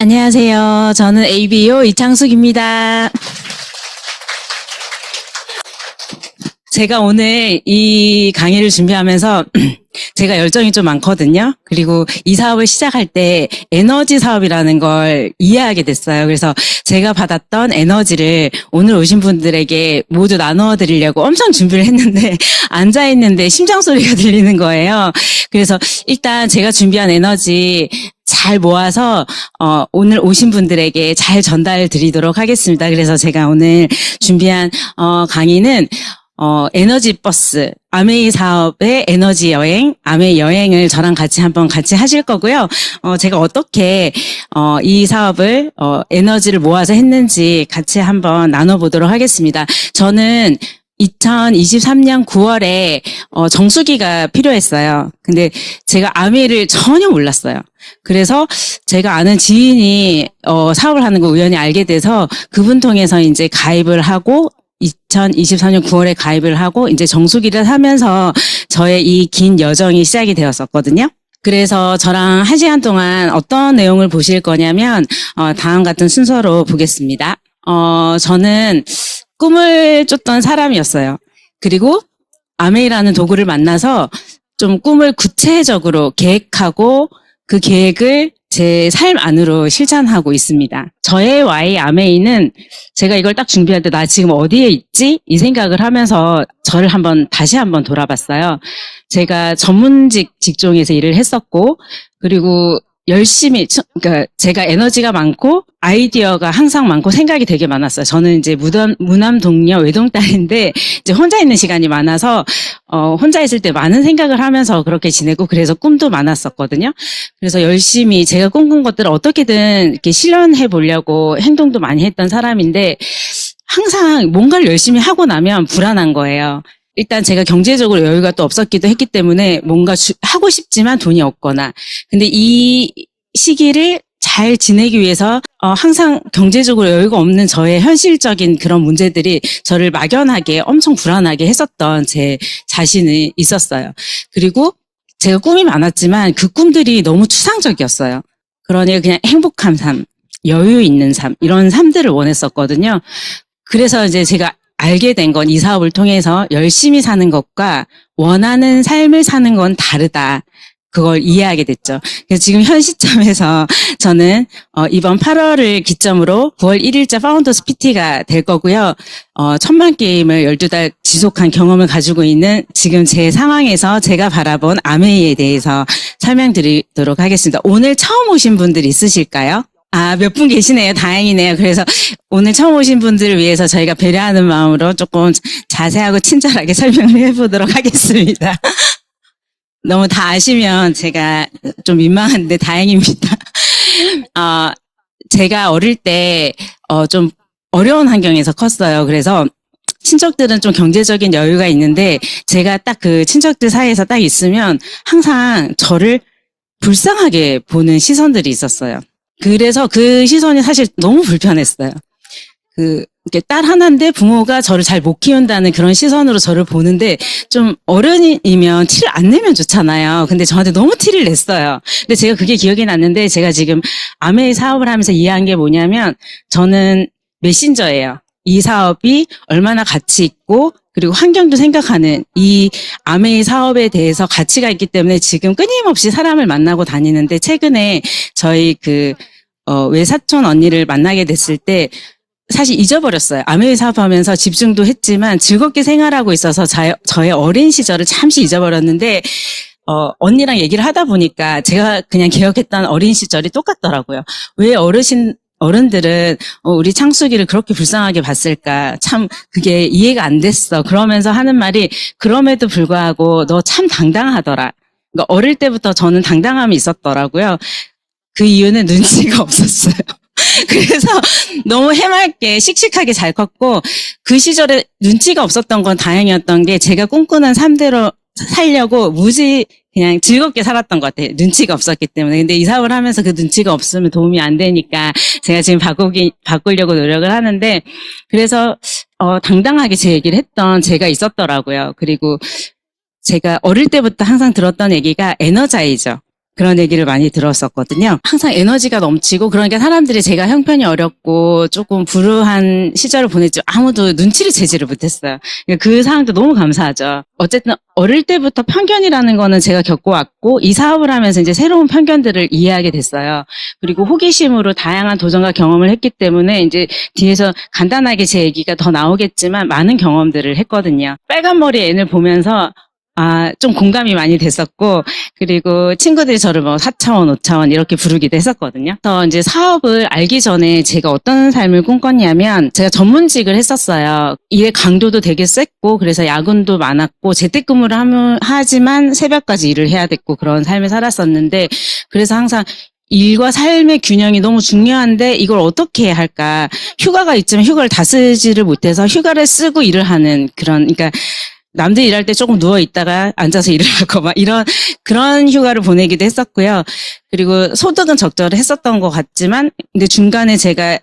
안녕하세요. 저는 ABO 이창숙입니다. 제가 오늘 이 강의를 준비하면서 제가 열정이 좀 많거든요. 그리고 이 사업을 시작할 때 에너지 사업이라는 걸 이해하게 됐어요. 그래서 제가 받았던 에너지를 오늘 오신 분들에게 모두 나누어 드리려고 엄청 준비를 했는데 앉아있는데 심장 소리가 들리는 거예요. 그래서 일단 제가 준비한 에너지 잘 모아서 오늘 오신 분들에게 잘 전달 드리도록 하겠습니다. 그래서 제가 오늘 준비한 강의는 에너지 버스, 아메이 사업의 에너지 여행, 아메이 여행을 저랑 같이 하실 거고요. 제가 어떻게 이 사업을 에너지를 모아서 했는지 같이 한번 나눠보도록 하겠습니다. 저는 2023년 9월에 정수기가 필요했어요. 근데 제가 아메이를 전혀 몰랐어요. 그래서 제가 아는 지인이 사업을 하는 거 우연히 알게 돼서 그분 통해서 이제 가입을 하고 2024년 9월에 가입을 하고 이제 정수기를 사면서 저의 이 긴 여정이 시작이 되었었거든요. 그래서 저랑 1시간 동안 어떤 내용을 보실 거냐면 다음 같은 순서로 보겠습니다. 저는 꿈을 쫓던 사람이었어요. 그리고 아메이라는 도구를 만나서 좀 꿈을 구체적으로 계획하고 그 계획을 제 삶 안으로 실천하고 있습니다. 저의 Y 아메이는 제가 이걸 딱 준비할 때 나 지금 어디에 있지? 이 생각을 하면서 저를 다시 한번 돌아봤어요. 제가 전문직 직종에서 일을 했었고, 그리고 열심히, 그러니까 제가 에너지가 많고 아이디어가 항상 많고 생각이 되게 많았어요. 저는 이제 무남 동료 외동딸인데 이제 혼자 있는 시간이 많아서 혼자 있을 때 많은 생각을 하면서 그렇게 지내고 그래서 꿈도 많았었거든요. 그래서 열심히 제가 꿈꾼 것들을 어떻게든 이렇게 실현해 보려고 행동도 많이 했던 사람인데 항상 뭔가를 열심히 하고 나면 불안한 거예요. 일단 제가 경제적으로 여유가 또 없었기도 했기 때문에 뭔가 하고 싶지만 돈이 없거나. 근데 이 시기를 잘 지내기 위해서 항상 경제적으로 여유가 없는 저의 현실적인 그런 문제들이 저를 막연하게 엄청 불안하게 했었던 제 자신이 있었어요. 그리고 제가 꿈이 많았지만 그 꿈들이 너무 추상적이었어요. 그러니 그냥 행복한 삶, 여유 있는 삶, 이런 삶들을 원했었거든요. 그래서 이제 제가 알게 된 건 이 사업을 통해서 열심히 사는 것과 원하는 삶을 사는 건 다르다. 그걸 이해하게 됐죠. 그래서 지금 현 시점에서 저는 이번 8월을 기점으로 9월 1일자 파운더스 PT가 될 거고요. 1000만 게임을 12달 지속한 경험을 가지고 있는 지금 제 상황에서 제가 바라본 아메이에 대해서 설명드리도록 하겠습니다. 오늘 처음 오신 분들 있으실까요? 몇 분 계시네요. 다행이네요. 그래서 오늘 처음 오신 분들을 위해서 저희가 배려하는 마음으로 조금 자세하고 친절하게 설명을 해보도록 하겠습니다. 너무 다 아시면 제가 좀 민망한데 다행입니다. 제가 어릴 때 좀 어려운 환경에서 컸어요. 그래서 친척들은 좀 경제적인 여유가 있는데 제가 딱 그 친척들 사이에서 딱 있으면 항상 저를 불쌍하게 보는 시선들이 있었어요. 그래서 그 시선이 사실 너무 불편했어요. 이렇게 딸 하나인데 부모가 저를 잘 못 키운다는 그런 시선으로 저를 보는데 좀 어른이면 티를 안 내면 좋잖아요. 근데 저한테 너무 티를 냈어요. 근데 제가 그게 기억이 났는데 제가 지금 아메이 사업을 하면서 이해한 게 뭐냐면 저는 메신저예요. 이 사업이 얼마나 가치 있고 그리고 환경도 생각하는 이 아메이 사업에 대해서 가치가 있기 때문에 지금 끊임없이 사람을 만나고 다니는데 최근에 저희 외사촌 언니를 만나게 됐을 때 사실 잊어버렸어요. 아메이 사업하면서 집중도 했지만 즐겁게 생활하고 있어서 저의 어린 시절을 잠시 잊어버렸는데 언니랑 얘기를 하다 보니까 제가 그냥 기억했던 어린 시절이 똑같더라고요. 왜 어른들은 우리 창숙이를 그렇게 불쌍하게 봤을까? 참 그게 이해가 안 됐어. 그러면서 하는 말이 그럼에도 불구하고 너 참 당당하더라. 그러니까 어릴 때부터 저는 당당함이 있었더라고요. 그 이유는 눈치가 없었어요. 그래서 너무 해맑게 씩씩하게 잘 컸고 그 시절에 눈치가 없었던 건 다행이었던 게 제가 꿈꾸는 삶대로 살려고 무지 그냥 즐겁게 살았던 것 같아요. 눈치가 없었기 때문에. 근데 이 사업을 하면서 그 눈치가 없으면 도움이 안 되니까 제가 지금 바꾸려고 노력을 하는데 그래서 당당하게 제 얘기를 했던 제가 있었더라고요. 그리고 제가 어릴 때부터 항상 들었던 얘기가 에너자이저. 그런 얘기를 많이 들었었거든요. 항상 에너지가 넘치고 그러니까 사람들이 제가 형편이 어렵고 조금 불우한 시절을 보냈죠. 아무도 눈치를 채지를 못했어요. 그 상황도 너무 감사하죠. 어쨌든 어릴 때부터 편견이라는 거는 제가 겪어왔고 이 사업을 하면서 이제 새로운 편견들을 이해하게 됐어요. 그리고 호기심으로 다양한 도전과 경험을 했기 때문에 이제 뒤에서 간단하게 제 얘기가 더 나오겠지만 많은 경험들을 했거든요. 빨간 머리 앤을 보면서 좀 공감이 많이 됐었고, 그리고 친구들이 저를 뭐 4차원, 5차원 이렇게 부르기도 했었거든요. 그래서 이제 사업을 알기 전에 제가 어떤 삶을 꿈꿨냐면, 제가 전문직을 했었어요. 일의 강도도 되게 셌고, 그래서 야근도 많았고, 재택근무를 하지만 새벽까지 일을 해야 됐고, 그런 삶을 살았었는데, 그래서 항상 일과 삶의 균형이 너무 중요한데 이걸 어떻게 해야 할까? 휴가가 있지만 휴가를 다 쓰지를 못해서 휴가를 쓰고 일을 하는 그러니까 남들 일할 때 조금 누워 있다가 앉아서 일을 하고 막 그런 휴가를 보내기도 했었고요. 그리고 소득은 적절했었던 것 같지만 근데 중간에 제가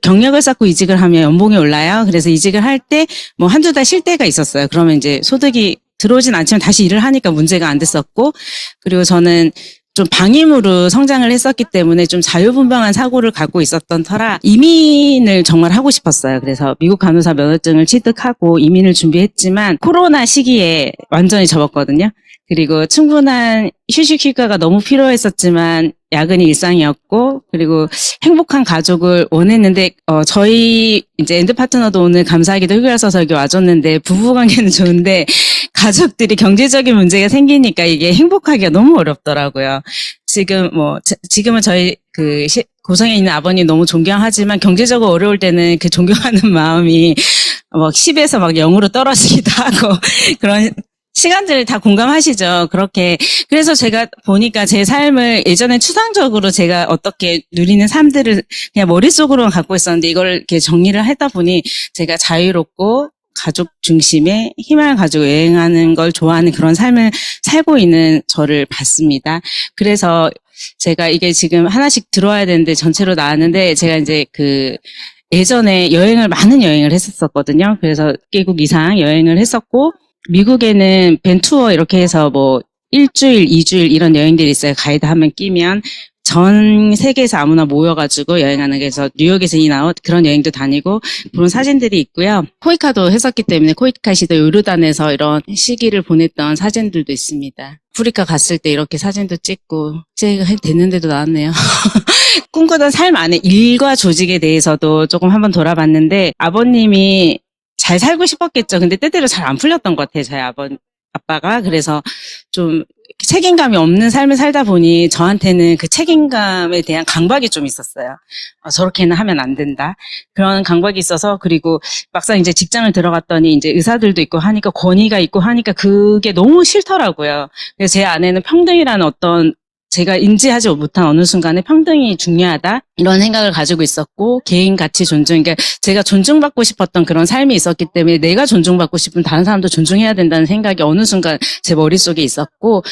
경력을 쌓고 이직을 하면 연봉이 올라요. 그래서 이직을 할 때 뭐 한두 달 쉴 때가 있었어요. 그러면 이제 소득이 들어오진 않지만 다시 일을 하니까 문제가 안 됐었고, 그리고 저는 좀 방임으로 성장을 했었기 때문에 좀 자유분방한 사고를 갖고 있었던 터라 이민을 정말 하고 싶었어요. 그래서 미국 간호사 면허증을 취득하고 이민을 준비했지만 코로나 시기에 완전히 접었거든요. 그리고 충분한 휴식 휴가가 너무 필요했었지만 야근이 일상이었고, 그리고 행복한 가족을 원했는데 저희 이제 엔드 파트너도 오늘 감사하게도 휴가를 써서 여기 와줬는데 부부관계는 좋은데 가족들이 경제적인 문제가 생기니까 이게 행복하기가 너무 어렵더라고요. 지금은 저희 고성에 있는 아버님 너무 존경하지만 경제적으로 어려울 때는 그 존경하는 마음이 막 10에서 막 0으로 떨어지기도 하고 그런 시간들 다 공감하시죠? 그래서 제가 보니까 제 삶을 예전에 추상적으로 제가 어떻게 누리는 삶들을 그냥 머릿속으로만 갖고 있었는데 이걸 이렇게 정리를 하다 보니 제가 자유롭고 가족 중심의 희망을 가지고 여행하는 걸 좋아하는 그런 삶을 살고 있는 저를 봤습니다. 그래서 제가 이게 지금 하나씩 들어와야 되는데 전체로 나왔는데 제가 이제 예전에 많은 여행을 했었거든요. 그래서 6개국 이상 여행을 했었고, 미국에는 밴투어 이렇게 해서 뭐 1주일, 2주일 이런 여행들이 있어요. 가이드 한명 끼면 전 세계에서 아무나 모여가지고 여행하는 게서 뉴욕에서 인아웃 그런 여행도 다니고 그런 사진들이 있고요. 코이카도 했었기 때문에 코이카 시도 요르단에서 이런 시기를 보냈던 사진들도 있습니다. 아프리카 갔을 때 이렇게 사진도 찍고 이제 됐는데도 나왔네요. 꿈꾸던 삶 안에 일과 조직에 대해서도 조금 한번 돌아봤는데 아버님이 잘 살고 싶었겠죠. 근데 때때로 잘 안 풀렸던 것 같아요. 저희 아빠가. 그래서 좀 책임감이 없는 삶을 살다 보니 저한테는 그 책임감에 대한 강박이 좀 있었어요. 저렇게는 하면 안 된다. 그런 강박이 있어서, 그리고 막상 이제 직장을 들어갔더니 이제 의사들도 있고 하니까 권위가 있고 하니까 그게 너무 싫더라고요. 그래서 제 안에는 평등이라는 제가 인지하지 못한 어느 순간에 평등이 중요하다 이런 생각을 가지고 있었고, 개인 가치 존중, 그러니까 제가 존중받고 싶었던 그런 삶이 있었기 때문에 내가 존중받고 싶으면 다른 사람도 존중해야 된다는 생각이 어느 순간 제 머릿속에 있었고,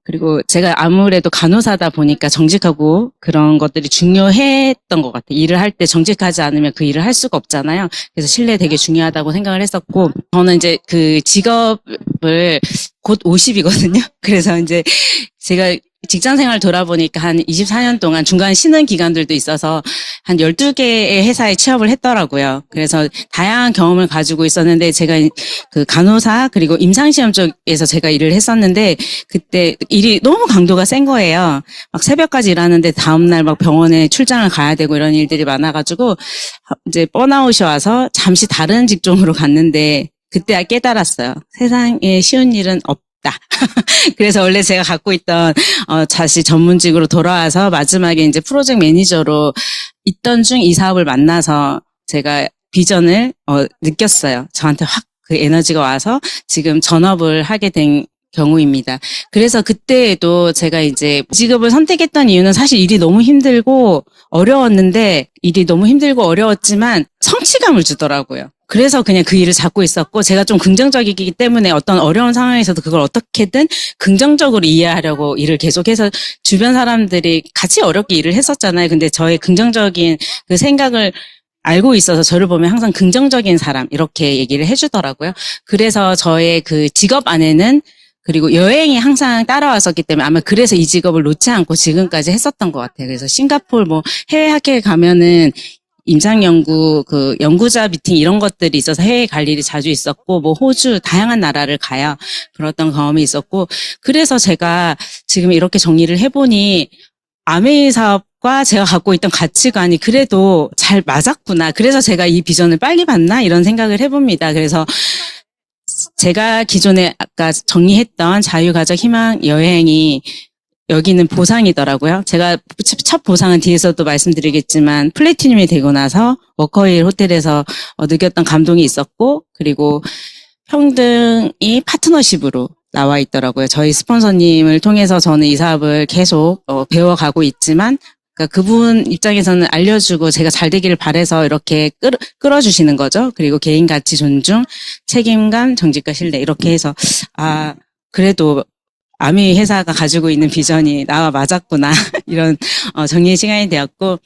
그리고 제가 아무래도 간호사다 보니까 정직하고 그런 것들이 중요했던 것 같아요. 일을 할 때 정직하지 않으면 그 일을 할 수가 없잖아요. 그래서 신뢰 되게 중요하다고 생각을 했었고, 저는 이제 그 직업을 곧 50이거든요. 그래서 이제 제가 직장 생활 돌아보니까 한 24년 동안 중간 쉬는 기간들도 있어서 한 12개의 회사에 취업을 했더라고요. 그래서 다양한 경험을 가지고 있었는데 제가 그 간호사 그리고 임상시험 쪽에서 제가 일을 했었는데 그때 일이 너무 강도가 센 거예요. 막 새벽까지 일하는데 다음날 막 병원에 출장을 가야 되고 이런 일들이 많아가지고 이제 번아웃이 와서 잠시 다른 직종으로 갔는데 그때 깨달았어요. 세상에 쉬운 일은 없다. 그래서 원래 제가 갖고 있던 다시 전문직으로 돌아와서 마지막에 이제 프로젝트 매니저로 있던 중 이 사업을 만나서 제가 비전을 느꼈어요. 저한테 확 그 에너지가 와서 지금 전업을 하게 된 경우입니다. 그래서 그때에도 제가 이제 직업을 선택했던 이유는 사실 일이 너무 힘들고 어려웠지만 성취감을 주더라고요. 그래서 그냥 그 일을 잡고 있었고, 제가 좀 긍정적이기 때문에 어떤 어려운 상황에서도 그걸 어떻게든 긍정적으로 이해하려고 일을 계속해서 주변 사람들이 같이 어렵게 일을 했었잖아요. 근데 저의 긍정적인 그 생각을 알고 있어서 저를 보면 항상 긍정적인 사람 이렇게 얘기를 해주더라고요. 그래서 저의 그 직업 안에는 그리고 여행이 항상 따라왔었기 때문에 아마 그래서 이 직업을 놓지 않고 지금까지 했었던 것 같아요. 그래서 싱가포르 뭐 해외 학회에 가면은 임상연구, 그 연구자 미팅 이런 것들이 있어서 해외에 갈 일이 자주 있었고, 뭐 호주 다양한 나라를 가요. 그랬던 경험이 있었고, 그래서 제가 지금 이렇게 정리를 해보니 아메이 사업과 제가 갖고 있던 가치관이 그래도 잘 맞았구나. 그래서 제가 이 비전을 빨리 봤나 이런 생각을 해봅니다. 그래서 제가 기존에 아까 정리했던 자유가족 희망 여행이 여기는 보상이더라고요. 제가 첫 보상은 뒤에서도 말씀드리겠지만 플래티늄이 되고 나서 워커힐 호텔에서 느꼈던 감동이 있었고, 그리고 평등이 파트너십으로 나와 있더라고요. 저희 스폰서님을 통해서 저는 이 사업을 계속 배워가고 있지만, 그러니까 그분 입장에서는 알려주고 제가 잘 되기를 바라서 이렇게 끌어주시는 거죠. 그리고 개인 가치 존중, 책임감, 정직과 신뢰 이렇게 해서 그래도 아미 회사가 가지고 있는 비전이 나와 맞았구나 이런 정리의 시간이 되었고,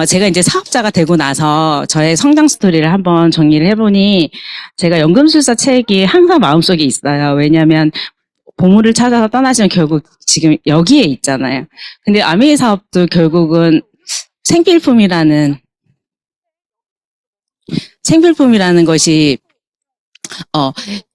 제가 이제 사업자가 되고 나서 저의 성장 스토리를 한번 정리를 해보니 제가 연금술사 책이 항상 마음속에 있어요. 왜냐하면 보물을 찾아서 떠나시면 결국 지금 여기에 있잖아요. 근데 아미 사업도 결국은 생필품이라는 것이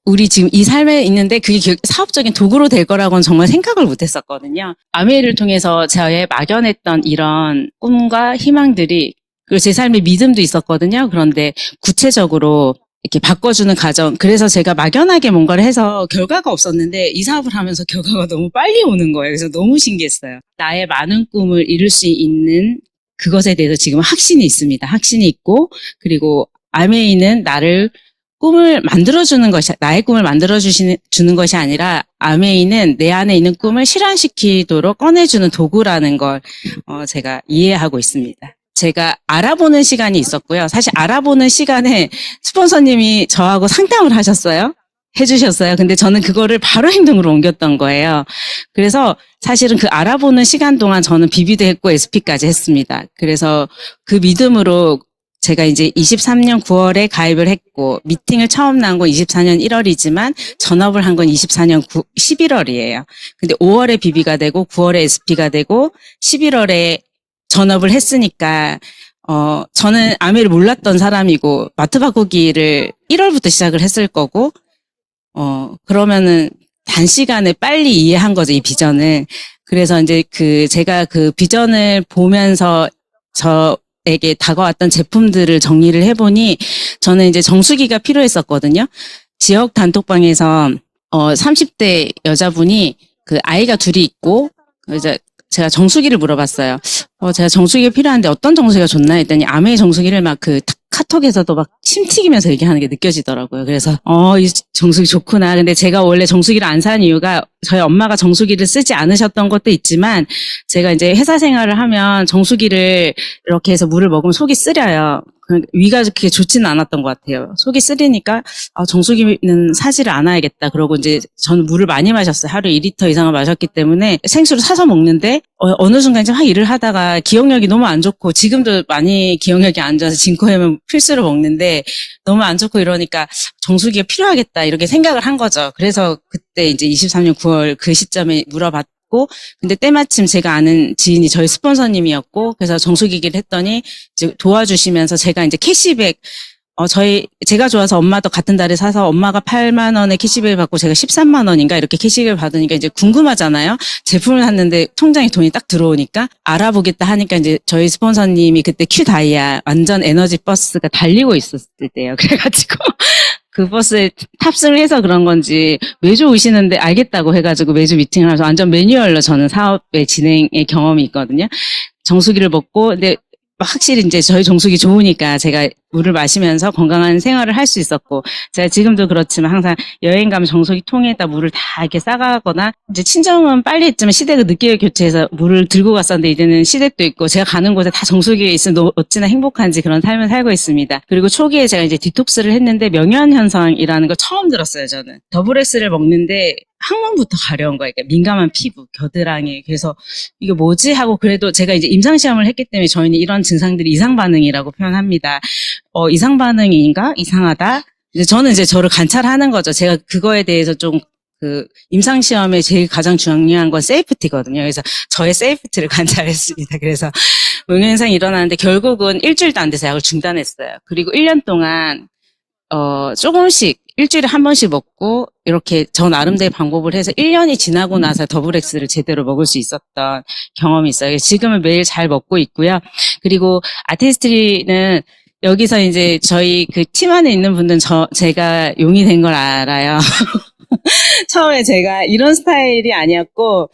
우리 지금 이 삶에 있는데 그게 사업적인 도구로 될 거라고는 정말 생각을 못 했었거든요. 아메이를 통해서 저의 막연했던 이런 꿈과 희망들이, 그리고 제 삶의 믿음도 있었거든요. 그런데 구체적으로 이렇게 바꿔주는 과정. 그래서 제가 막연하게 뭔가를 해서 결과가 없었는데 이 사업을 하면서 결과가 너무 빨리 오는 거예요. 그래서 너무 신기했어요. 나의 많은 꿈을 이룰 수 있는 그것에 대해서 지금 확신이 있습니다. 확신이 있고, 그리고 아메이는 꿈을 만들어주는 것이, 나의 꿈을 주는 것이 아니라, 아메이는 내 안에 있는 꿈을 실현시키도록 꺼내주는 도구라는 걸, 제가 이해하고 있습니다. 제가 알아보는 시간이 있었고요. 사실 알아보는 시간에 스폰서님이 저하고 상담을 해주셨어요. 근데 저는 그거를 바로 행동으로 옮겼던 거예요. 그래서 사실은 그 알아보는 시간 동안 저는 비비도 했고 SP까지 했습니다. 그래서 그 믿음으로 제가 이제 23년 9월에 가입을 했고, 미팅을 처음 나온 건 24년 1월이지만 전업을 한 건 24년 11월이에요. 근데 5월에 비비가 되고 9월에 SP가 되고 11월에 전업을 했으니까 저는 아메를 몰랐던 사람이고 마트 바꾸기를 1월부터 시작을 했을 거고, 그러면은 단시간에 빨리 이해한 거죠, 이 비전을. 그래서 이제 제가 그 비전을 보면서 에게 다가왔던 제품들을 정리를 해보니 저는 이제 정수기가 필요했었거든요. 지역 단톡방에서 30대 여자분이 그 아이가 둘이 있고, 이제 제가 정수기를 물어봤어요. 제가 정수기가 필요한데 어떤 정수기가 좋나 했더니 아메이 정수기를 막 카톡에서도 막 침튀기면서 얘기하는 게 느껴지더라고요. 그래서 이 정수기 좋구나. 근데 제가 원래 정수기를 안 산 이유가 저희 엄마가 정수기를 쓰지 않으셨던 것도 있지만, 제가 이제 회사 생활을 하면 정수기를 이렇게 해서 물을 먹으면 속이 쓰려요. 위가 그렇게 좋지는 않았던 것 같아요. 속이 쓰리니까 정수기는 사지를 않아야겠다. 그러고 이제 저는 물을 많이 마셨어요. 하루에 2리터 이상을 마셨기 때문에 생수를 사서 먹는데 어느 순간 이제 일을 하다가 기억력이 너무 안 좋고, 지금도 많이 기억력이 안 좋아서 진코햄은 필수로 먹는데 너무 안 좋고 이러니까 정수기가 필요하겠다 이렇게 생각을 한 거죠. 그래서 그때 이제 23년 9월 그 시점에 물어봤고, 근데 때마침 제가 아는 지인이 저희 스폰서님이었고, 그래서 정수기기를 했더니 이제 도와주시면서 제가 이제 캐시백, 제가 좋아서 엄마도 같은 달에 사서 엄마가 8만 원의 캐시백을 받고 제가 13만 원인가 이렇게 캐시백을 받으니까 이제 궁금하잖아요. 제품을 샀는데 통장에 돈이 딱 들어오니까 알아보겠다 하니까 이제 저희 스폰서님이 그때 큐다이아 완전 에너지 버스가 달리고 있었을 때예요. 그래가지고 그 버스에 탑승을 해서 그런 건지 매주 오시는데 알겠다고 해가지고 매주 미팅을 하면서 완전 매뉴얼로 저는 사업의 진행의 경험이 있거든요. 정수기를 먹고, 근데 확실히 이제 저희 정수기 좋으니까 제가 물을 마시면서 건강한 생활을 할 수 있었고, 제가 지금도 그렇지만 항상 여행 가면 정수기 통에다 물을 다 이렇게 싸가거나, 이제 친정은 빨리 했지만 시댁은 늦게 교체해서 물을 들고 갔었는데 이제는 시댁도 있고 제가 가는 곳에 다 정수기가 있으면 어찌나 행복한지 그런 삶을 살고 있습니다. 그리고 초기에 제가 이제 디톡스를 했는데 명현 현상이라는 걸 처음 들었어요, 저는. 더블엑스를 먹는데 항문부터 가려운 거예요. 그러니까 민감한 피부, 겨드랑이. 그래서 이게 뭐지 하고, 그래도 제가 이제 임상시험을 했기 때문에 저희는 이런 증상들이 이상반응이라고 표현합니다. 이상반응인가? 이상하다? 이제 저는 이제 저를 관찰하는 거죠. 제가 그거에 대해서 좀 임상시험에 제일 가장 중요한 건 세이프티거든요. 그래서 저의 세이프티를 관찰했습니다. 그래서 응용현상이 일어나는데 결국은 일주일도 안 돼서 약을 중단했어요. 그리고 1년 동안 조금씩 일주일에 한 번씩 먹고 이렇게 저 나름대로 방법을 해서 1년이 지나고 나서 더블엑스를 제대로 먹을 수 있었던 경험이 있어요. 지금은 매일 잘 먹고 있고요. 그리고 아티스트리는 여기서 이제 저희 그 팀 안에 있는 분들은 제가 용이 된 걸 알아요. 처음에 제가 이런 스타일이 아니었고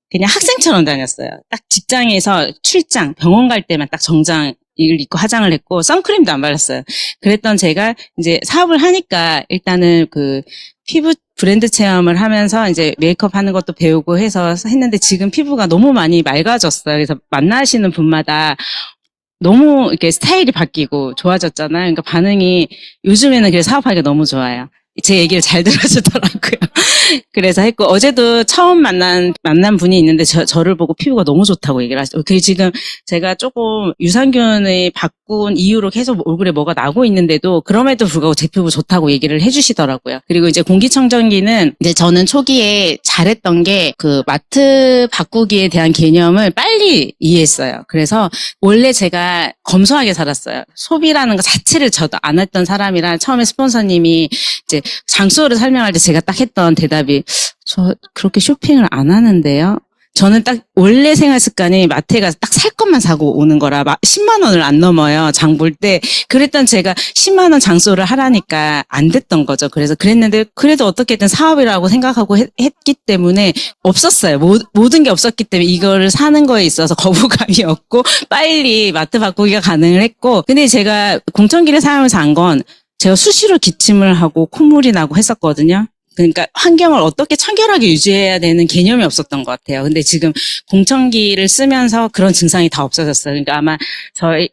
그냥 학생처럼 다녔어요. 딱 직장에서 출장, 병원 갈 때만 딱 정장을 입고 화장을 했고 선크림도 안 발랐어요. 그랬던 제가 이제 사업을 하니까 일단은 그 피부 브랜드 체험을 하면서 이제 메이크업 하는 것도 배우고 해서 했는데 지금 피부가 너무 많이 맑아졌어요. 그래서 만나시는 분마다 너무 이렇게 스타일이 바뀌고 좋아졌잖아요. 그러니까 반응이 요즘에는 그래서 사업하기가 너무 좋아요. 제 얘기를 잘 들어주더라고요. 그래서 했고, 어제도 처음 만난 분이 있는데, 저를 보고 피부가 너무 좋다고 얘기를 하시죠. 그 지금 제가 조금 유산균을 바꾼 이후로 계속 얼굴에 뭐가 나고 있는데도, 그럼에도 불구하고 제 피부 좋다고 얘기를 해주시더라고요. 그리고 이제 공기청정기는 이제 저는 초기에 잘했던 게, 그 마트 바꾸기에 대한 개념을 빨리 이해했어요. 그래서 원래 제가 검소하게 살았어요. 소비라는 것 자체를 저도 안 했던 사람이라 처음에 스폰서님이 이제 장소를 설명할 때 제가 딱 했던 대답이 저 그렇게 쇼핑을 안 하는데요. 저는 딱 원래 생활 습관이 마트에 가서 딱 살 것만 사고 오는 거라 10만 원을 안 넘어요. 장 볼 때. 그랬던 제가 10만 원 장소를 하라니까 안 됐던 거죠. 그래서 그랬는데 그래도 어떻게든 사업이라고 생각하고 했기 때문에 없었어요. 모든 게 없었기 때문에 이거를 사는 거에 있어서 거부감이 없고 빨리 마트 바꾸기가 가능을 했고 근데 제가 공청기를 사용해서 안 건 제가 수시로 기침을 하고 콧물이 나고 했었거든요. 그러니까 환경을 어떻게 청결하게 유지해야 되는 개념이 없었던 것 같아요. 근데 지금 공청기를 쓰면서 그런 증상이 다 없어졌어요. 그러니까 아마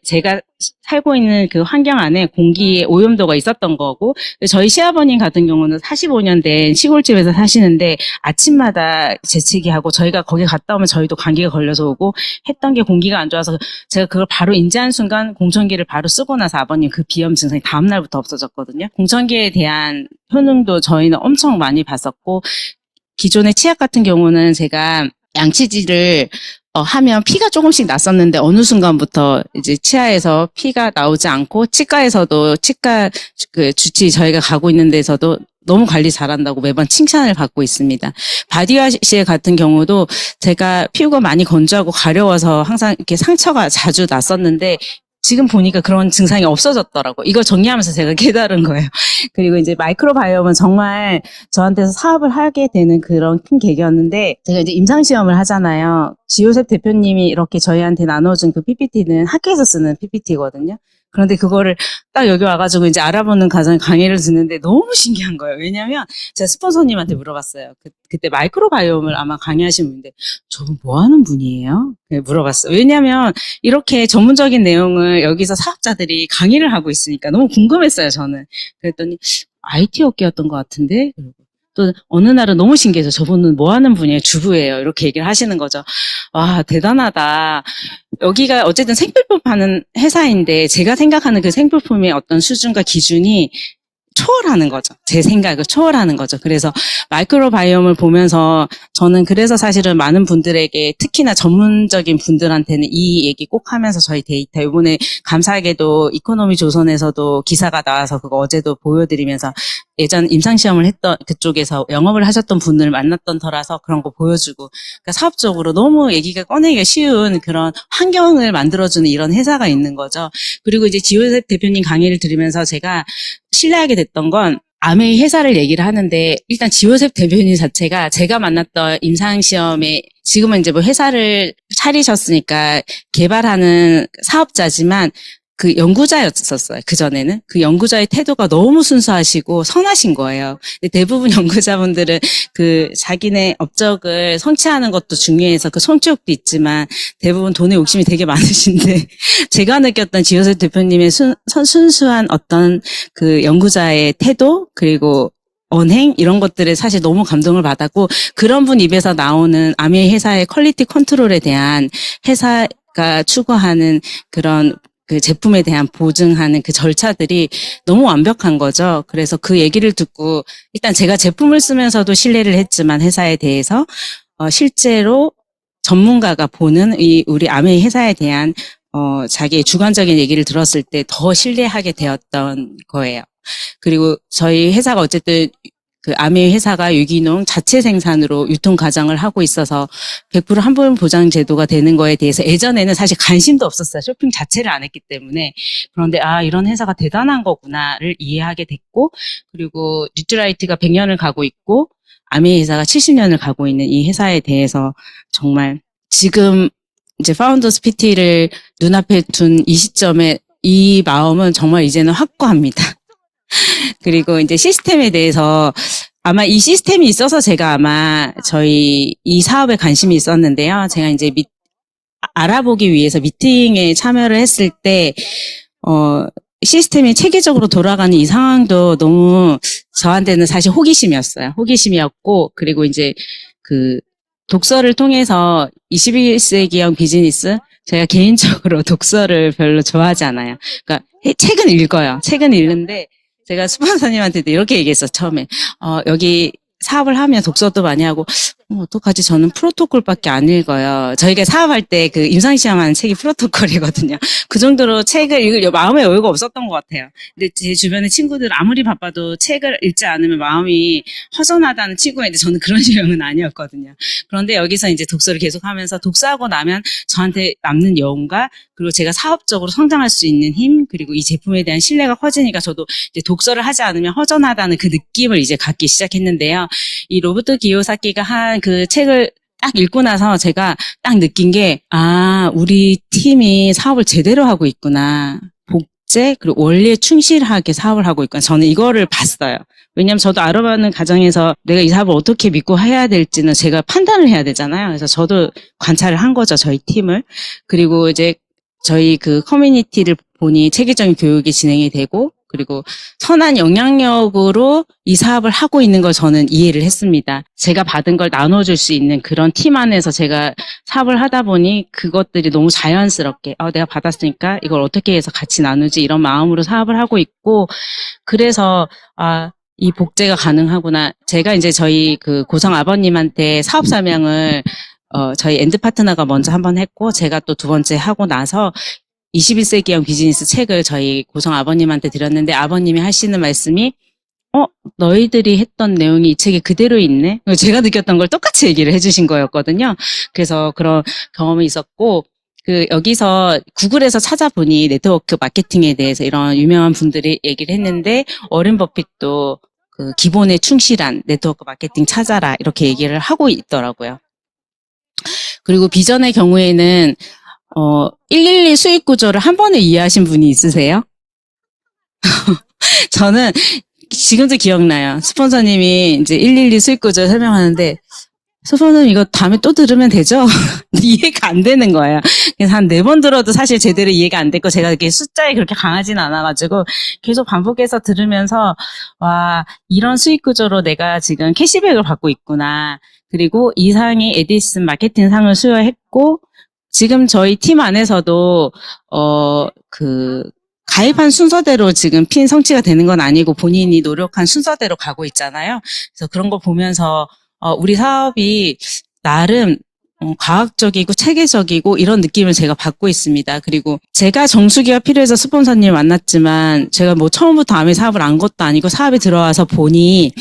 제가 살고 있는 그 환경 안에 공기의 오염도가 있었던 거고 저희 시아버님 같은 경우는 45년 된 시골집에서 사시는데 아침마다 재채기하고 저희가 거기 갔다 오면 저희도 감기가 걸려서 오고 했던 게 공기가 안 좋아서 제가 그걸 바로 인지한 순간 공청기를 바로 쓰고 나서 아버님 그 비염 증상이 다음 날부터 없어졌거든요. 공청기에 대한 효능도 저희는 엄청 많이 봤었고 기존의 치약 같은 경우는 제가 양치질을 하면 피가 조금씩 났었는데 어느 순간부터 이제 치아에서 피가 나오지 않고 치과에서도 치과 그 주치 저희가 가고 있는 데서도 너무 관리 잘한다고 매번 칭찬을 받고 있습니다. 바디와시 같은 경우도 제가 피부가 많이 건조하고 가려워서 항상 이렇게 상처가 자주 났었는데 지금 보니까 그런 증상이 없어졌더라고. 이걸 정리하면서 제가 깨달은 거예요. 그리고 이제 마이크로바이옴은 정말 저한테서 사업을 하게 되는 그런 큰 계기였는데 제가 이제 임상시험을 하잖아요. 지효셉 대표님이 이렇게 저희한테 나눠준 그 PPT는 학교에서 쓰는 PPT거든요. 그런데 그거를 딱 여기 와가지고 이제 알아보는 과정 강의를 듣는데 너무 신기한 거예요. 왜냐면 제가 스폰서님한테 물어봤어요. 그때 마이크로바이옴을 아마 강의하신 분인데 저분 뭐 하는 분이에요? 물어봤어요. 왜냐면 이렇게 전문적인 내용을 여기서 사업자들이 강의를 하고 있으니까 너무 궁금했어요, 저는. 그랬더니 IT 업계였던 것 같은데 또 어느 날은 너무 신기해서 저분은 뭐 하는 분이에요? 주부예요. 이렇게 얘기를 하시는 거죠. 와, 대단하다. 여기가 어쨌든 생필품 파는 회사인데 제가 생각하는 그 생필품의 어떤 수준과 기준이 초월하는 거죠. 제 생각을 초월하는 거죠. 그래서 마이크로바이옴을 보면서 저는 그래서 사실은 많은 분들에게 특히나 전문적인 분들한테는 이 얘기 꼭 하면서 저희 데이터 이번에 감사하게도 이코노미 조선에서도 기사가 나와서 그거 어제도 보여드리면서 예전 임상시험을 했던 그쪽에서 영업을 하셨던 분들을 만났던 터라서 그런 거 보여주고 그러니까 사업적으로 너무 얘기가 꺼내기가 쉬운 그런 환경을 만들어주는 이런 회사가 있는 거죠. 그리고 이제 지효셉 대표님 강의를 들으면서 제가 신뢰하게 됐던 건 아메이 회사를 얘기를 하는데 일단 지효셉 대표님 자체가 제가 만났던 임상시험에 지금은 이제 뭐 회사를 차리셨으니까 개발하는 사업자지만 그 연구자였었어요. 그전에는. 그 연구자의 태도가 너무 순수하시고 선하신 거예요. 근데 대부분 연구자분들은 그 자기네 업적을 성취하는 것도 중요해서 그 성취욕도 있지만 대부분 돈에 욕심이 되게 많으신데 제가 느꼈던 지효셉 대표님의 순수한 어떤 그 연구자의 태도 그리고 언행 이런 것들에 사실 너무 감동을 받았고 그런 분 입에서 나오는 아메이 회사의 퀄리티 컨트롤에 대한 회사가 추구하는 그런 그 제품에 대한 보증하는 그 절차들이 너무 완벽한 거죠. 그래서 그 얘기를 듣고 일단 제가 제품을 쓰면서도 신뢰를 했지만 회사에 대해서 실제로 전문가가 보는 이 우리 아메이 회사에 대한 자기의 주관적인 얘기를 들었을 때 더 신뢰하게 되었던 거예요. 그리고 저희 회사가 어쨌든 그 아메이 회사가 유기농 자체 생산으로 유통 과정을 하고 있어서 100% 환불 보장 제도가 되는 거에 대해서 예전에는 사실 관심도 없었어요. 쇼핑 자체를 안 했기 때문에. 그런데 이런 회사가 대단한 거구나를 이해하게 됐고, 그리고 뉴트라이트가 100년을 가고 있고 아메이 회사가 70년을 가고 있는 이 회사에 대해서 정말 지금 이제 파운더스 PT를 눈앞에 둔 이 시점에 이 마음은 정말 이제는 확고합니다. 그리고 이제 시스템에 대해서 아마 이 시스템이 있어서 제가 아마 저희 이 사업에 관심이 있었는데요. 제가 이제 알아보기 위해서 미팅에 참여를 했을 때, 시스템이 체계적으로 돌아가는 이 상황도 너무 저한테는 사실 호기심이었어요. 호기심이었고, 그리고 이제 그 독서를 통해서 21세기형 비즈니스, 제가 개인적으로 독서를 별로 좋아하지 않아요. 그러니까 책은 읽어요. 책은 읽는데, 제가 스폰서님한테도 이렇게 얘기했어, 처음에. 여기 사업을 하면 독서도 많이 하고, 어떡하지? 저는 프로토콜밖에 안 읽어요. 저희가 사업할 때 그 임상시험하는 책이 프로토콜이거든요. 그 정도로 책을 읽을 마음의 여유가 없었던 것 같아요. 근데 제 주변의 친구들 아무리 바빠도 책을 읽지 않으면 마음이 허전하다는 친구가 있는데 저는 그런 유형은 아니었거든요. 그런데 여기서 이제 독서를 계속하면서 독서하고 나면 저한테 남는 여운과 그리고 제가 사업적으로 성장할 수 있는 힘, 그리고 이 제품에 대한 신뢰가 커지니까 저도 이제 독서를 하지 않으면 허전하다는 그 느낌을 이제 갖기 시작했는데요. 이 로버트 기요사키가 한 그 책을 딱 읽고 나서 제가 딱 느낀 게, 우리 팀이 사업을 제대로 하고 있구나. 복제, 그리고 원리에 충실하게 사업을 하고 있구나. 저는 이거를 봤어요. 왜냐면 저도 알아보는 과정에서 내가 이 사업을 어떻게 믿고 해야 될지는 제가 판단을 해야 되잖아요. 그래서 저도 관찰을 한 거죠, 저희 팀을. 그리고 이제 저희 그 커뮤니티를 보니 체계적인 교육이 진행이 되고, 그리고 선한 영향력으로 이 사업을 하고 있는 걸 저는 이해를 했습니다. 제가 받은 걸 나눠줄 수 있는 그런 팀 안에서 제가 사업을 하다 보니 그것들이 너무 자연스럽게 내가 받았으니까 이걸 어떻게 해서 같이 나누지 이런 마음으로 사업을 하고 있고, 그래서 이 복제가 가능하구나. 제가 이제 저희 그 고성 아버님한테 사업 설명을 저희 엔드 파트너가 먼저 한번 했고 제가 또 두 번째 하고 나서 21세기형 비즈니스 책을 저희 고성 아버님한테 드렸는데 아버님이 하시는 말씀이 너희들이 했던 내용이 이 책에 그대로 있네. 제가 느꼈던 걸 똑같이 얘기를 해주신 거였거든요. 그래서 그런 경험이 있었고, 여기서 구글에서 찾아보니 네트워크 마케팅에 대해서 이런 유명한 분들이 얘기를 했는데, 워렌 버핏도 그 기본에 충실한 네트워크 마케팅 찾아라 이렇게 얘기를 하고 있더라고요. 그리고 비전의 경우에는 112 수익 구조를 한 번에 이해하신 분이 있으세요? 저는 지금도 기억나요. 스폰서님이 이제 112 수익 구조 설명하는데, 스폰서님 이거 다음에 또 들으면 되죠? 이해가 안 되는 거예요. 그래서 한 4번 들어도 사실 제대로 이해가 안 됐고, 제가 이렇게 숫자에 그렇게 강하진 않아가지고, 계속 반복해서 들으면서, 이런 수익 구조로 내가 지금 캐시백을 받고 있구나. 그리고 이상의 에디슨 마케팅 상을 수여했고, 지금 저희 팀 안에서도 가입한 순서대로 지금 핀 성취가 되는 건 아니고 본인이 노력한 순서대로 가고 있잖아요. 그래서 그런 거 보면서 우리 사업이 나름 과학적이고 체계적이고 이런 느낌을 제가 받고 있습니다. 그리고 제가 정수기가 필요해서 스폰서님 만났지만 제가 뭐 처음부터 아무 사업을 안 것도 아니고 사업에 들어와서 보니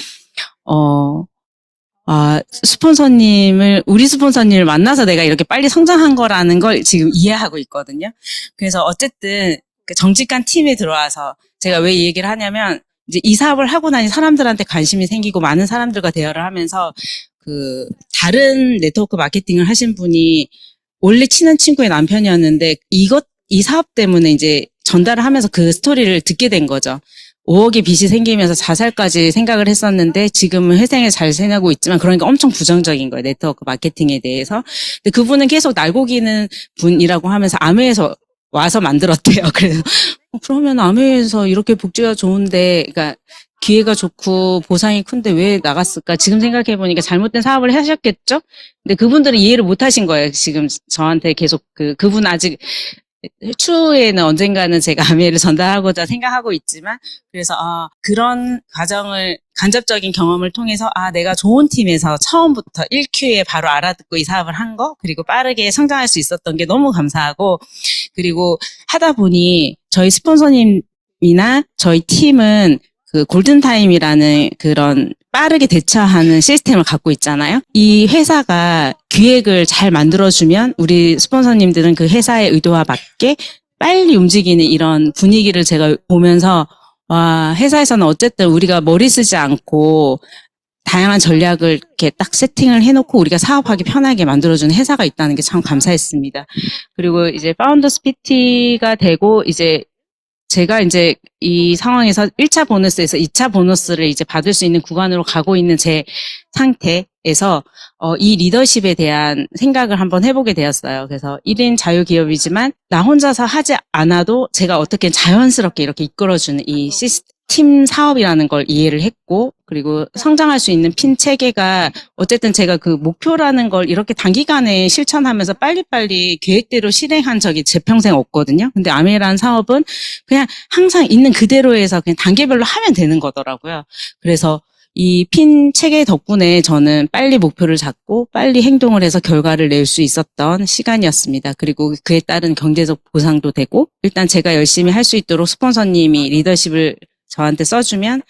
우리 스폰서님을 만나서 내가 이렇게 빨리 성장한 거라는 걸 지금 이해하고 있거든요. 그래서 어쨌든 정직한 팀에 들어와서 제가 왜 이 얘기를 하냐면, 이제 이 사업을 하고 나니 사람들한테 관심이 생기고 많은 사람들과 대화를 하면서 다른 네트워크 마케팅을 하신 분이 원래 친한 친구의 남편이었는데 이 사업 때문에 이제 전달을 하면서 그 스토리를 듣게 된 거죠. 5억의 빚이 생기면서 자살까지 생각을 했었는데 지금은 회생을 잘 지내고 있지만 그러니까 엄청 부정적인 거예요. 네트워크 마케팅에 대해서. 근데 그분은 계속 날고기는 분이라고 하면서 아메에서 와서 만들었대요. 그래서 그러면 아메에서 이렇게 복지가 좋은데 그러니까 기회가 좋고 보상이 큰데 왜 나갔을까? 지금 생각해보니까 잘못된 사업을 하셨겠죠? 근데 그분들은 이해를 못 하신 거예요. 지금 저한테 계속 그분 아직 추후에는 언젠가는 제가 아메이를 전달하고자 생각하고 있지만, 그래서 그런 과정을 간접적인 경험을 통해서 내가 좋은 팀에서 처음부터 1Q에 바로 알아듣고 이 사업을 한 거, 그리고 빠르게 성장할 수 있었던 게 너무 감사하고, 그리고 하다 보니 저희 스폰서님이나 저희 팀은 그 골든타임이라는 그런 빠르게 대처하는 시스템을 갖고 있잖아요. 이 회사가 기획을 잘 만들어주면 우리 스폰서님들은 그 회사의 의도와 맞게 빨리 움직이는 이런 분위기를 제가 보면서, 와, 회사에서는 어쨌든 우리가 머리 쓰지 않고 다양한 전략을 이렇게 딱 세팅을 해놓고 우리가 사업하기 편하게 만들어주는 회사가 있다는 게 참 감사했습니다. 그리고 이제 파운더스 PT가 되고, 이제 제가 이제 이 상황에서 1차 보너스에서 2차 보너스를 이제 받을 수 있는 구간으로 가고 있는 제 상태에서 이 리더십에 대한 생각을 한번 해보게 되었어요. 그래서 1인 자유기업이지만 나 혼자서 하지 않아도 제가 어떻게 자연스럽게 이렇게 이끌어주는 이 팀 사업이라는 걸 이해를 했고, 그리고 성장할 수 있는 핀 체계가 어쨌든 제가 그 목표라는 걸 이렇게 단기간에 실천하면서 빨리빨리 계획대로 실행한 적이 제 평생 없거든요. 근데 아메이라는 사업은 그냥 항상 있는 그대로 해서 그냥 단계별로 하면 되는 거더라고요. 그래서 이 핀 체계 덕분에 저는 빨리 목표를 잡고 빨리 행동을 해서 결과를 낼 수 있었던 시간이었습니다. 그리고 그에 따른 경제적 보상도 되고, 일단 제가 열심히 할 수 있도록 스폰서님이 리더십을 저한테 써주면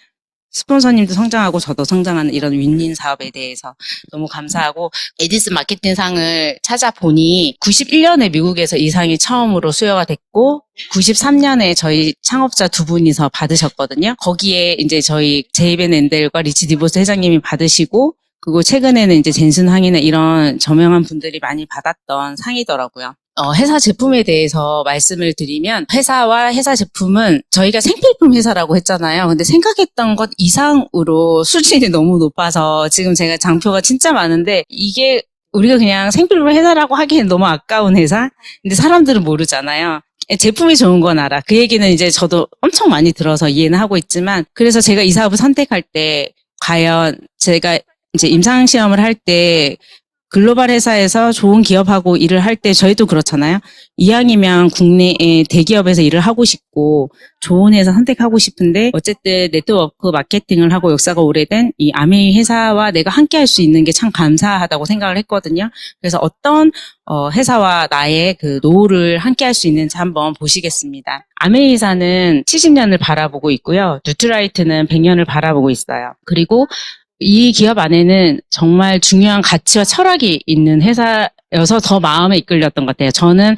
스폰서님도 성장하고 저도 성장하는 이런 윈윈 사업에 대해서 너무 감사하고, 에디슨 마케팅상을 찾아보니 91년에 미국에서 이 상이 처음으로 수여가 됐고 93년에 저희 창업자 두 분이서 받으셨거든요. 거기에 이제 저희 제이벤 앤델과 리치 디보스 회장님이 받으시고, 그리고 최근에는 이제 젠슨 항이나 이런 저명한 분들이 많이 받았던 상이더라고요. 회사 제품에 대해서 말씀을 드리면, 회사와 회사 제품은 저희가 생필품 회사라고 했잖아요. 근데 생각했던 것 이상으로 수준이 너무 높아서 지금 제가 장표가 진짜 많은데, 이게 우리가 그냥 생필품 회사라고 하기엔 너무 아까운 회사? 근데 사람들은 모르잖아요. 제품이 좋은 건 알아. 그 얘기는 이제 저도 엄청 많이 들어서 이해는 하고 있지만, 그래서 제가 이 사업을 선택할 때 과연 제가 이제 임상시험을 할 때 글로벌 회사에서 좋은 기업하고 일을 할 때 저희도 그렇잖아요. 이왕이면 국내의 대기업에서 일을 하고 싶고 좋은 회사 선택하고 싶은데, 어쨌든 네트워크 마케팅을 하고 역사가 오래된 이 아메이 회사와 내가 함께 할 수 있는 게 참 감사하다고 생각을 했거든요. 그래서 어떤 회사와 나의 그 노후를 함께 할 수 있는지 한번 보시겠습니다. 아메이 회사는 70년을 바라보고 있고요. 뉴트라이트는 100년을 바라보고 있어요. 그리고 이 기업 안에는 정말 중요한 가치와 철학이 있는 회사여서 더 마음에 이끌렸던 것 같아요. 저는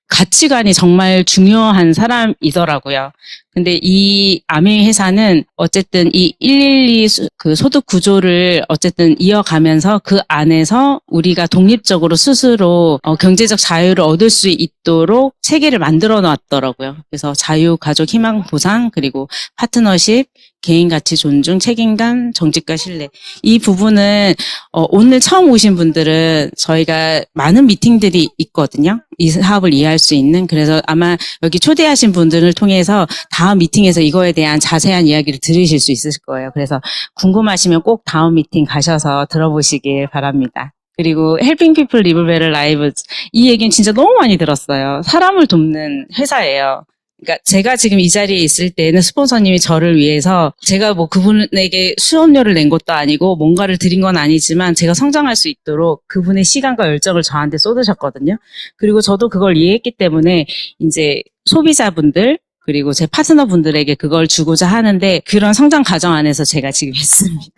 가치관이 정말 중요한 사람이더라고요. 근데 이 아메이 회사는 어쨌든 이 112 그 소득 구조를 어쨌든 이어가면서 그 안에서 우리가 독립적으로 스스로 경제적 자유를 얻을 수 있도록 체계를 만들어 놨더라고요. 그래서 자유, 가족, 희망, 보상, 그리고 파트너십, 개인 가치 존중, 책임감, 정직과 신뢰. 이 부분은 오늘 처음 오신 분들은 저희가 많은 미팅들이 있거든요. 이 사업을 이해할 수 있는. 그래서 아마 여기 초대하신 분들을 통해서 다음 미팅에서 이거에 대한 자세한 이야기를 들으실 수 있을 거예요. 그래서 궁금하시면 꼭 다음 미팅 가셔서 들어보시길 바랍니다. 그리고 Helping People Live Better Lives, 이 얘기는 진짜 너무 많이 들었어요. 사람을 돕는 회사예요. 그러니까 제가 지금 이 자리에 있을 때는 스폰서님이 저를 위해서, 제가 뭐 그분에게 수업료를 낸 것도 아니고 뭔가를 드린 건 아니지만 제가 성장할 수 있도록 그분의 시간과 열정을 저한테 쏟으셨거든요. 그리고 저도 그걸 이해했기 때문에 이제 소비자분들 그리고 제 파트너분들에게 그걸 주고자 하는데, 그런 성장 과정 안에서 제가 지금 했습니다.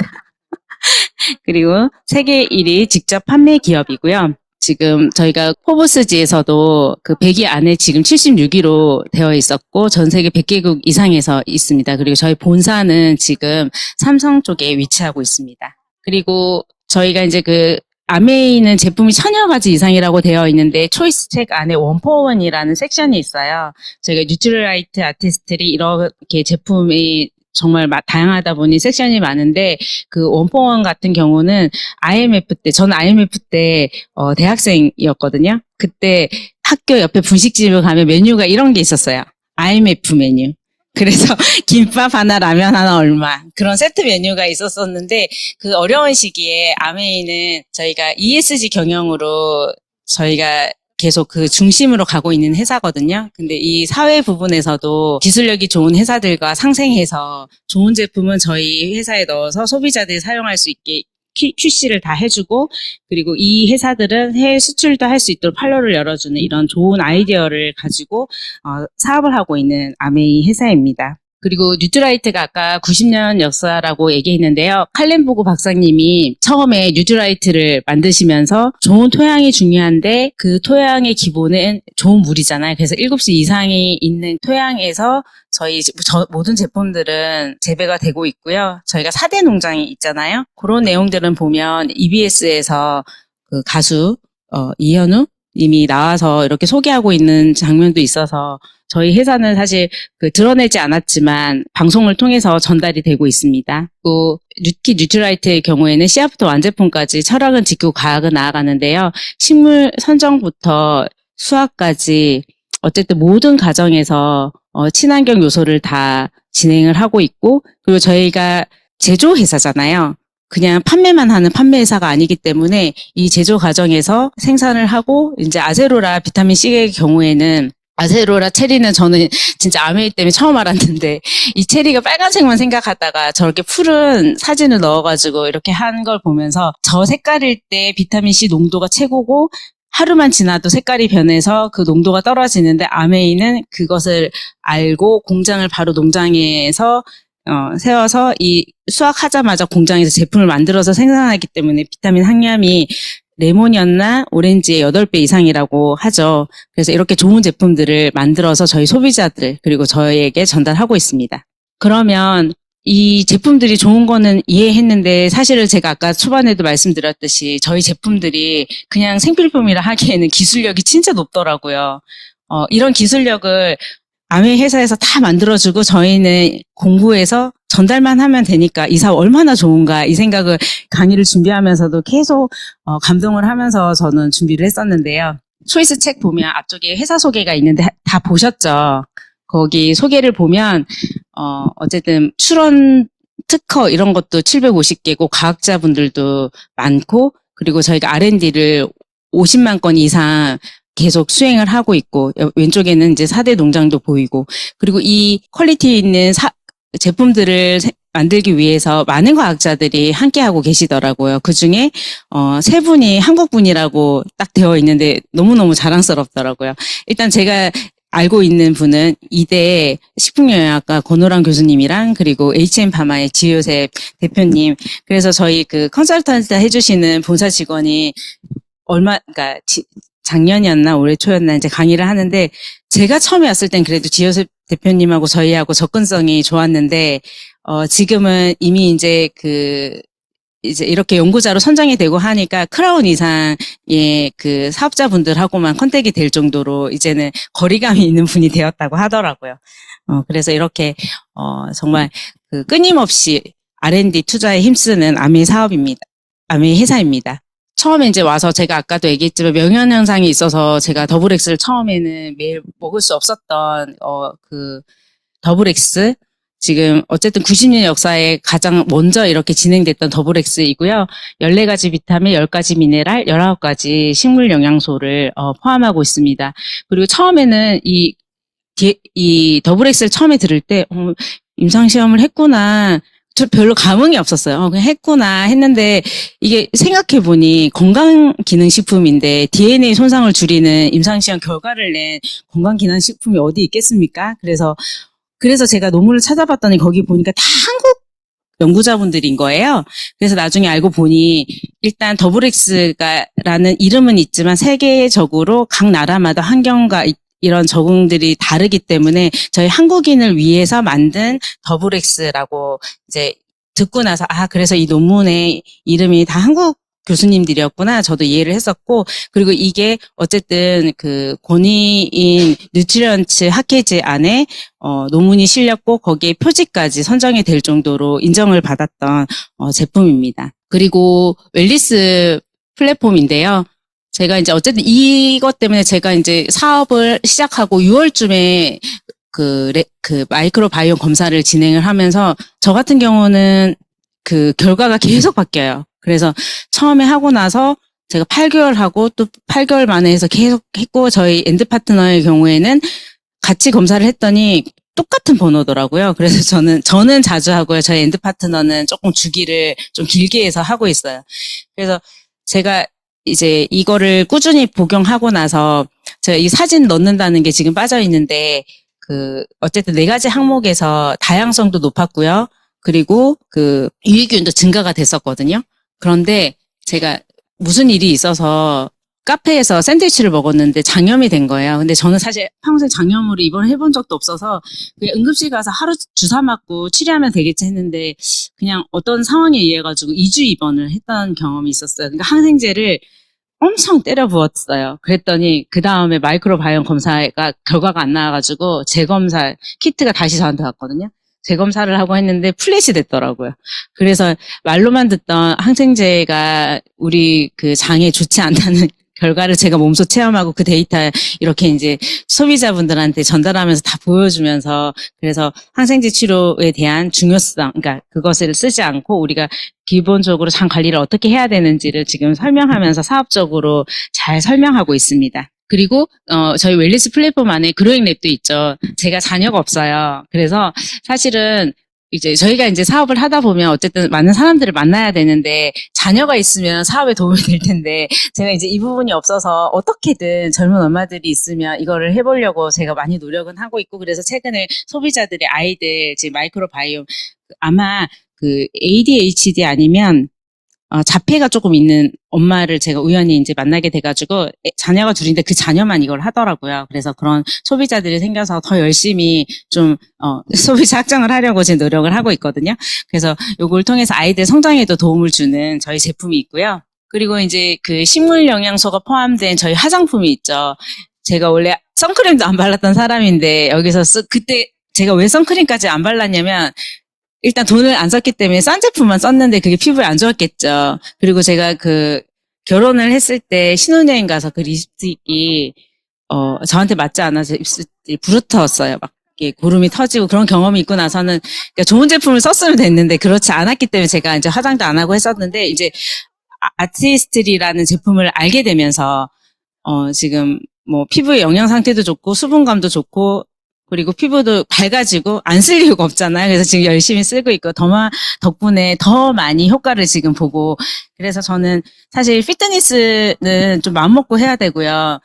그리고 세계 1위 직접 판매 기업이고요. 지금 저희가 포브스지에서도 그 100위 안에 지금 76위로 되어 있었고, 전 세계 100개국 이상에서 있습니다. 그리고 저희 본사는 지금 삼성 쪽에 위치하고 있습니다. 그리고 저희가 이제 그 아메이는 제품이 1000여 가지 이상이라고 되어 있는데, 초이스 책 안에 원포원이라는 섹션이 있어요. 저희가 뉴트럴라이트 아티스트리 이렇게 제품이 정말 다양하다 보니 섹션이 많은데, 그 원포원 같은 경우는 IMF 때, 저는 IMF 때 대학생이었거든요. 그때 학교 옆에 분식집을 가면 메뉴가 이런 게 있었어요. IMF 메뉴. 그래서 김밥 하나, 라면 하나 얼마, 그런 세트 메뉴가 있었었는데, 그 어려운 시기에 아메이는 저희가 ESG 경영으로 저희가 계속 그 중심으로 가고 있는 회사거든요. 근데 이 사회 부분에서도 기술력이 좋은 회사들과 상생해서 좋은 제품은 저희 회사에 넣어서 소비자들이 사용할 수 있게 QC를 다 해주고, 그리고 이 회사들은 해외 수출도 할 수 있도록 판로를 열어주는 이런 좋은 아이디어를 가지고 사업을 하고 있는 아메이 회사입니다. 그리고 뉴트라이트가 아까 90년 역사라고 얘기했는데요. 칼렌보고 박사님이 처음에 뉴트라이트를 만드시면서 좋은 토양이 중요한데 그 토양의 기본은 좋은 물이잖아요. 그래서 7시 이상이 있는 토양에서 저희 모든 제품들은 재배가 되고 있고요. 저희가 4대 농장이 있잖아요. 그런 내용들은 보면 EBS에서 그 가수 이현우 님이 나와서 이렇게 소개하고 있는 장면도 있어서 저희 회사는 사실 드러내지 않았지만 방송을 통해서 전달이 되고 있습니다. 또 특히 뉴트라이트의 경우에는 씨앗부터 완제품까지 철학은 지키고 과학은 나아가는데요. 식물 선정부터 수확까지 어쨌든 모든 과정에서 친환경 요소를 다 진행을 하고 있고, 그리고 저희가 제조회사잖아요. 그냥 판매만 하는 판매회사가 아니기 때문에 이 제조 과정에서 생산을 하고, 이제 아세로라 비타민 C의 경우에는 아세로라 체리는 저는 진짜 아메이 때문에 처음 알았는데, 이 체리가 빨간색만 생각하다가 저렇게 푸른 사진을 넣어가지고 이렇게 한 걸 보면서 저 색깔일 때 비타민 C 농도가 최고고, 하루만 지나도 색깔이 변해서 그 농도가 떨어지는데 아메이는 그것을 알고 공장을 바로 농장에서 세워서 이 수확하자마자 공장에서 제품을 만들어서 생산하기 때문에 비타민 함량이 레몬이었나 오렌지의 8배 이상이라고 하죠. 그래서 이렇게 좋은 제품들을 만들어서 저희 소비자들 그리고 저희에게 전달하고 있습니다. 그러면 이 제품들이 좋은 거는 이해했는데 사실은 제가 아까 초반에도 말씀드렸듯이 저희 제품들이 그냥 생필품이라 하기에는 기술력이 진짜 높더라고요. 이런 기술력을 아메이 회사에서 다 만들어주고 저희는 공부해서 전달만 하면 되니까 이 사업 얼마나 좋은가 이 생각을 강의를 준비하면서도 계속 감동을 하면서 저는 준비를 했었는데요. 초이스 책 보면 앞쪽에 회사 소개가 있는데 다 보셨죠? 거기 소개를 보면 어쨌든 출원 특허 이런 것도 750개고 과학자분들도 많고, 그리고 저희가 R&D를 50만 건 이상 계속 수행을 하고 있고, 왼쪽에는 이제 4대 농장도 보이고, 그리고 이 퀄리티 있는 제품들을 만들기 위해서 많은 과학자들이 함께하고 계시더라고요. 그중에 3분이 한국분이라고 딱 되어 있는데 너무너무 자랑스럽더라고요. 일단 제가 알고 있는 분은 이대 식품영양학과 권호랑 교수님이랑 그리고 HM파마의 지효셉 대표님. 그래서 저희 그 컨설턴트 해주시는 본사 직원이 그러니까 작년이었나 올해 초였나 이제 강의를 하는데, 제가 처음에 왔을 땐 그래도 지효셉 대표님하고 저희하고 접근성이 좋았는데 지금은 이미 이제 이제 이렇게 연구자로 선정이 되고 하니까 크라운 이상의 그 사업자분들하고만 컨택이 될 정도로 이제는 거리감이 있는 분이 되었다고 하더라고요. 그래서 이렇게 정말 끊임없이 R&D 투자에 힘쓰는 아메이 사업입니다. 아메이 회사입니다. 처음에 이제 와서 제가 아까도 얘기했지만 명현현상이 있어서 제가 더블엑스를 처음에는 매일 먹을 수 없었던 더블엑스, 지금 어쨌든 90년 역사에 가장 먼저 이렇게 진행됐던 더블엑스이고요. 14가지 비타민, 10가지 미네랄, 19가지 식물 영양소를 포함하고 있습니다. 그리고 처음에는 이 더블엑스를 처음에 들을 때 임상시험을 했구나. 저 별로 감흥이 없었어요. 그냥 했구나 했는데, 이게 생각해보니 건강기능식품인데 DNA 손상을 줄이는 임상시험 결과를 낸 건강기능식품이 어디 있겠습니까? 그래서 제가 논문을 찾아봤더니 거기 보니까 다 한국 연구자분들인 거예요. 그래서 나중에 알고 보니 일단 더블엑스라는 이름은 있지만 세계적으로 각 나라마다 환경과 이런 적응들이 다르기 때문에 저희 한국인을 위해서 만든 더블엑스라고 이제 듣고 나서 그래서 이 논문의 이름이 다 한국 교수님들이었구나 저도 이해를 했었고, 그리고 이게 어쨌든 권위인 뉴트리언츠 학회지 안에 논문이 실렸고 거기에 표지까지 선정이 될 정도로 인정을 받았던 제품입니다. 그리고 웰리스 플랫폼인데요. 제가 이제 어쨌든 이것 때문에 제가 이제 사업을 시작하고 6월쯤에 마이크로바이옴 검사를 진행을 하면서 저 같은 경우는 결과가 계속 바뀌어요. 그래서 처음에 하고 나서 제가 8개월 하고 또 8개월 만에 해서 계속 했고, 저희 엔드 파트너의 경우에는 같이 검사를 했더니 똑같은 번호더라고요. 그래서 저는 자주 하고요. 저희 엔드 파트너는 조금 주기를 좀 길게 해서 하고 있어요. 그래서 제가 이제 이거를 꾸준히 복용하고 나서 제가 이 사진 넣는다는 게 지금 빠져 있는데, 어쨌든 4가지 항목에서 다양성도 높았고요. 그리고 유익균도 증가가 됐었거든요. 그런데 제가 무슨 일이 있어서 카페에서 샌드위치를 먹었는데 장염이 된 거예요. 근데 저는 사실 평생 장염으로 입원해본 적도 없어서 그냥 응급실 가서 하루 주사 맞고 치료하면 되겠지 했는데 그냥 어떤 상황에 의해 가지고 2주 입원을 했던 경험이 있었어요. 그러니까 항생제를 엄청 때려 부었어요. 그랬더니 그 다음에 마이크로바이옴 검사가 결과가 안 나와가지고 재검사 키트가 다시 저한테 왔거든요. 재검사를 하고 했는데 플랫이 됐더라고요. 그래서 말로만 듣던 항생제가 우리 장에 좋지 않다는 결과를 제가 몸소 체험하고 그 데이터 이렇게 이제 소비자분들한테 전달하면서 다 보여주면서 그래서 항생제 치료에 대한 중요성, 그러니까 그것을 쓰지 않고 우리가 기본적으로 장 관리를 어떻게 해야 되는지를 지금 설명하면서 사업적으로 잘 설명하고 있습니다. 그리고 저희 웰니스 플랫폼 안에 그로잉 랩도 있죠. 제가 자녀가 없어요. 그래서 사실은 이제 저희가 이제 사업을 하다 보면 어쨌든 많은 사람들을 만나야 되는데 자녀가 있으면 사업에 도움이 될 텐데 제가 이제 이 부분이 없어서 어떻게든 젊은 엄마들이 있으면 이거를 해보려고 제가 많이 노력은 하고 있고 그래서 최근에 소비자들의 아이들 지금 마이크로바이옴 아마 ADHD 아니면 자폐가 조금 있는 엄마를 제가 우연히 이제 만나게 돼가지고 자녀가 둘인데 그 자녀만 이걸 하더라고요. 그래서 그런 소비자들이 생겨서 더 열심히 좀 소비자 확장을 하려고 지금 노력을 하고 있거든요. 그래서 요걸 통해서 아이들 성장에도 도움을 주는 저희 제품이 있고요. 그리고 이제 식물 영양소가 포함된 저희 화장품이 있죠. 제가 원래 선크림도 안 발랐던 사람인데 여기서 그때 제가 왜 선크림까지 안 발랐냐면 일단 돈을 안 썼기 때문에 싼 제품만 썼는데 그게 피부에 안 좋았겠죠. 그리고 제가 결혼을 했을 때 신혼여행 가서 그 립스틱이 저한테 맞지 않아서 입술이 부르터웠어요. 막 이게 고름이 터지고 그런 경험이 있고 나서는 그러니까 좋은 제품을 썼으면 됐는데 그렇지 않았기 때문에 제가 이제 화장도 안 하고 했었는데 이제 아티스트리라는 제품을 알게 되면서 지금 뭐 피부의 영양 상태도 좋고 수분감도 좋고 그리고 피부도 밝아지고 안 쓸 이유가 없잖아요. 그래서 지금 열심히 쓰고 있고 덕분에 더 많이 효과를 지금 보고 그래서 저는 사실 피트니스는 좀 마음먹고 해야 되고요.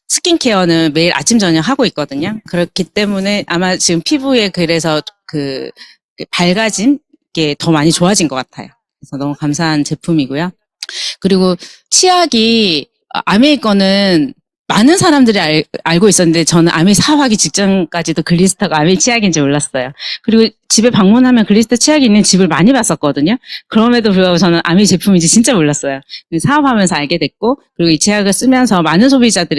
스킨케어는 매일 아침 저녁 하고 있거든요. 그렇기 때문에 아마 지금 피부에 그래서 밝아진 게 더 많이 좋아진 것 같아요. 그래서 너무 감사한 제품이고요. 그리고 치약이 아메이 거는 많은 사람들이 알고 있었는데 저는 아메이 사업하기 직전까지도 글리스터가 아메이 치약인지 몰랐어요. 그리고 집에 방문하면 글리스터 치약이 있는 집을 많이 봤었거든요. 그럼에도 불구하고 저는 아메이 제품인지 진짜 몰랐어요. 사업하면서 알게 됐고 그리고 이 치약을 쓰면서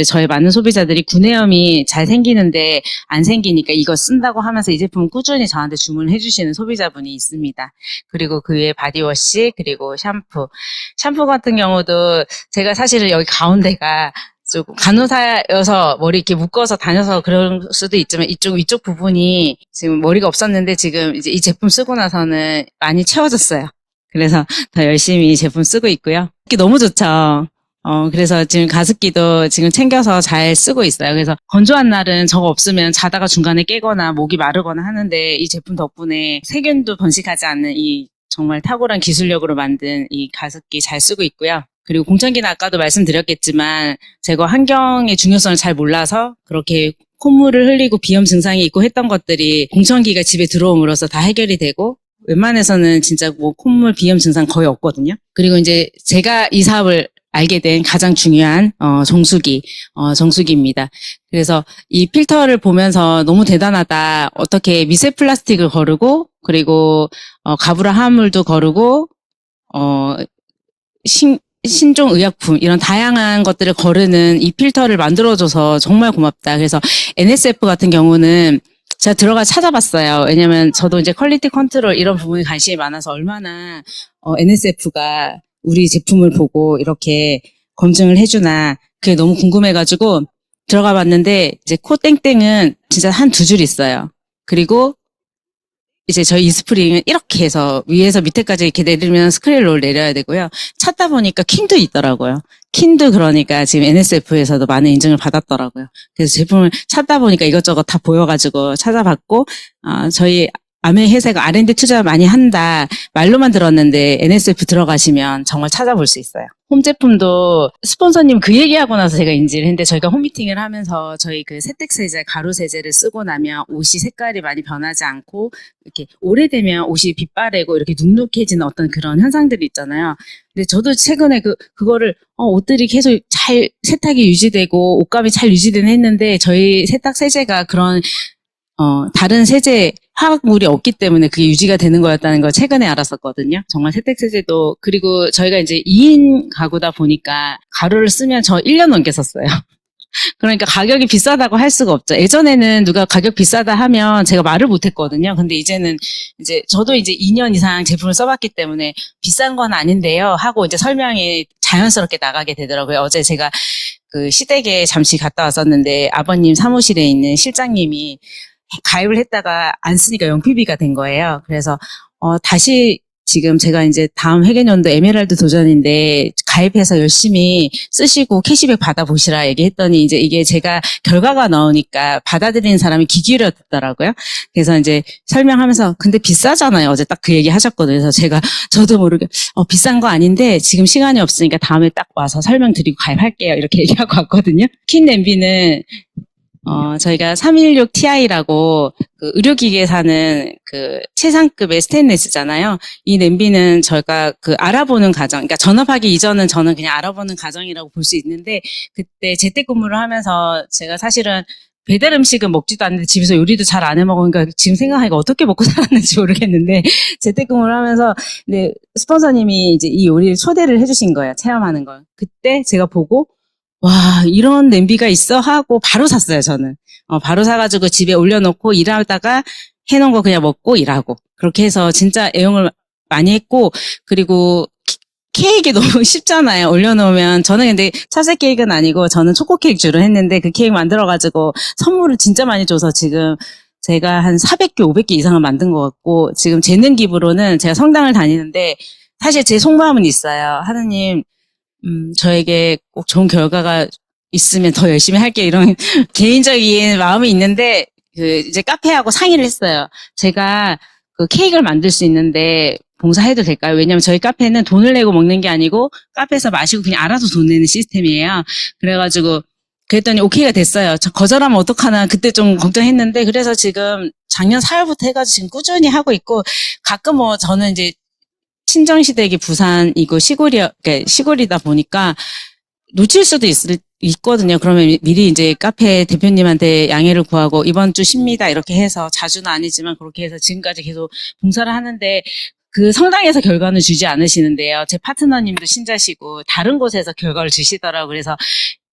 저의 많은 소비자들이 구내염이 잘 생기는데 안 생기니까 이거 쓴다고 하면서 이 제품 꾸준히 저한테 주문해 주시는 소비자분이 있습니다. 그리고 그 외에 바디워시 그리고 샴푸 같은 경우도 제가 사실은 여기 가운데가 조금 간호사여서 머리 이렇게 묶어서 다녀서 그럴 수도 있지만 위쪽 부분이 지금 머리가 없었는데 지금 이제 이 제품 쓰고 나서는 많이 채워졌어요. 그래서 더 열심히 이 제품 쓰고 있고요. 이게 너무 좋죠. 그래서 지금 가습기도 지금 챙겨서 잘 쓰고 있어요. 그래서 건조한 날은 저거 없으면 자다가 중간에 깨거나 목이 마르거나 하는데 이 제품 덕분에 세균도 번식하지 않는 이 정말 탁월한 기술력으로 만든 이 가습기 잘 쓰고 있고요. 그리고 공청기는 아까도 말씀드렸겠지만 제가 환경의 중요성을 잘 몰라서 그렇게 콧물을 흘리고 비염 증상이 있고 했던 것들이 공청기가 집에 들어옴으로써 다 해결이 되고 웬만해서는 진짜 뭐 콧물 비염 증상 거의 없거든요. 그리고 이제 제가 이 사업을 알게 된 가장 중요한 정수기입니다. 그래서 이 필터를 보면서 너무 대단하다. 어떻게 미세 플라스틱을 거르고 그리고 가브라 화합물도 거르고 신종 의약품 이런 다양한 것들을 거르는 이 필터를 만들어줘서 정말 고맙다. 그래서 NSF 같은 경우는 제가 들어가 찾아봤어요. 왜냐면 저도 이제 퀄리티 컨트롤 이런 부분에 관심이 많아서 얼마나 NSF가 우리 제품을 보고 이렇게 검증을 해주나 그게 너무 궁금해가지고 들어가 봤는데 이제 코 땡땡은 진짜 한 2줄 있어요. 그리고 이제 저희 이스프링은 이렇게 해서 위에서 밑에까지 이렇게 내리면 스크린롤 내려야 되고요. 찾다 보니까 킨도 있더라고요. 킨도 그러니까 지금 NSF에서도 많은 인증을 받았더라고요. 그래서 제품을 찾다 보니까 이것저것 다 보여가지고 찾아봤고, 저희 아메 회사가 R&D 투자 많이 한다 말로만 들었는데 NSF 들어가시면 정말 찾아볼 수 있어요. 홈 제품도 스폰서님 그 얘기하고 나서 제가 인지를 했는데, 저희가 홈미팅을 하면서 저희 그 세택 세제, 가루 세제를 쓰고 나면 옷이 색깔이 많이 변하지 않고 이렇게 오래되면 옷이 빛바래고 이렇게 눅눅해지는 어떤 그런 현상들이 있잖아요. 근데 저도 최근에 그거를 옷들이 계속 잘 세탁이 유지되고 옷감이 잘 유지되는 했는데, 저희 세탁 세제가 그런 다른 세제 화학물이 없기 때문에 그게 유지가 되는 거였다는 걸 최근에 알았었거든요. 정말 세택세제도, 그리고 저희가 이제 2인 가구다 보니까 가루를 쓰면 저 1년 넘게 썼어요. 그러니까 가격이 비싸다고 할 수가 없죠. 예전에는 누가 가격 비싸다 하면 제가 말을 못 했거든요. 근데 이제는 이제 저도 이제 2년 이상 제품을 써봤기 때문에 비싼 건 아닌데요 하고 이제 설명이 자연스럽게 나가게 되더라고요. 어제 제가 그 시댁에 잠시 갔다 왔었는데 아버님 사무실에 있는 실장님이 가입을 했다가 안 쓰니까 영피비가 된 거예요. 그래서 다시 지금 제가 이제 다음 회계년도 에메랄드 도전인데 가입해서 열심히 쓰시고 캐시백 받아보시라 얘기했더니, 이제 이게 제가 결과가 나오니까 받아들이는 사람이 귀 기울여 듣더라고요. 그래서 이제 설명하면서 근데 비싸잖아요. 어제 딱 그 얘기 하셨거든요. 그래서 제가 저도 모르게 비싼 거 아닌데 지금 시간이 없으니까 다음에 딱 와서 설명드리고 가입할게요. 이렇게 얘기하고 왔거든요. 킨 냄비는 저희가 316ti라고 그 의료기기에 사는 그 최상급의 스테인레스잖아요. 이 냄비는 저희가 그 알아보는 과정, 그러니까 전업하기 이전은 저는 그냥 알아보는 과정이라고 볼 수 있는데, 그때 재택근무를 하면서 제가 사실은 배달 음식은 먹지도 않는데 집에서 요리도 잘 안 해 먹으니까 지금 생각하니까 어떻게 먹고 살았는지 모르겠는데, 재택근무를 하면서 근데 스폰서님이 이제 이 요리를 초대를 해주신 거예요. 체험하는 걸. 그때 제가 보고 와, 이런 냄비가 있어 하고 바로 샀어요, 저는. 바로 사가지고 집에 올려놓고 일하다가 해놓은 거 그냥 먹고 일하고. 그렇게 해서 진짜 애용을 많이 했고, 그리고 케이크 너무 쉽잖아요. 올려놓으면. 저는 근데 차색 케이크는 아니고 저는 초코 케이크 주로 했는데, 그 케이크 만들어가지고 선물을 진짜 많이 줘서 지금 제가 한 400개, 500개 이상을 만든 것 같고, 지금 재능 기부로는 제가 성당을 다니는데 사실 제 속마음은 있어요. 하느님, 저에게 꼭 좋은 결과가 있으면 더 열심히 할게, 이런 개인적인 마음이 있는데, 이제 카페하고 상의를 했어요. 제가 그 케이크를 만들 수 있는데 봉사해도 될까요? 왜냐면 저희 카페는 돈을 내고 먹는 게 아니고 카페에서 마시고 그냥 알아서 돈 내는 시스템이에요. 그래가지고 그랬더니 오케이가 됐어요. 저 거절하면 어떡하나 그때 좀 걱정했는데, 그래서 지금 작년 4월부터 해가지고 지금 꾸준히 하고 있고, 가끔 저는 이제 친정시댁이 부산이고 그러니까 시골이다 보니까 놓칠 수도 있거든요. 그러면 미리 이제 카페 대표님한테 양해를 구하고 이번 주 쉽니다 이렇게 해서, 자주는 아니지만 그렇게 해서 지금까지 계속 봉사를 하는데, 그 성당에서 결과는 주지 않으시는데요. 제 파트너님도 신자시고 다른 곳에서 결과를 주시더라고요. 그래서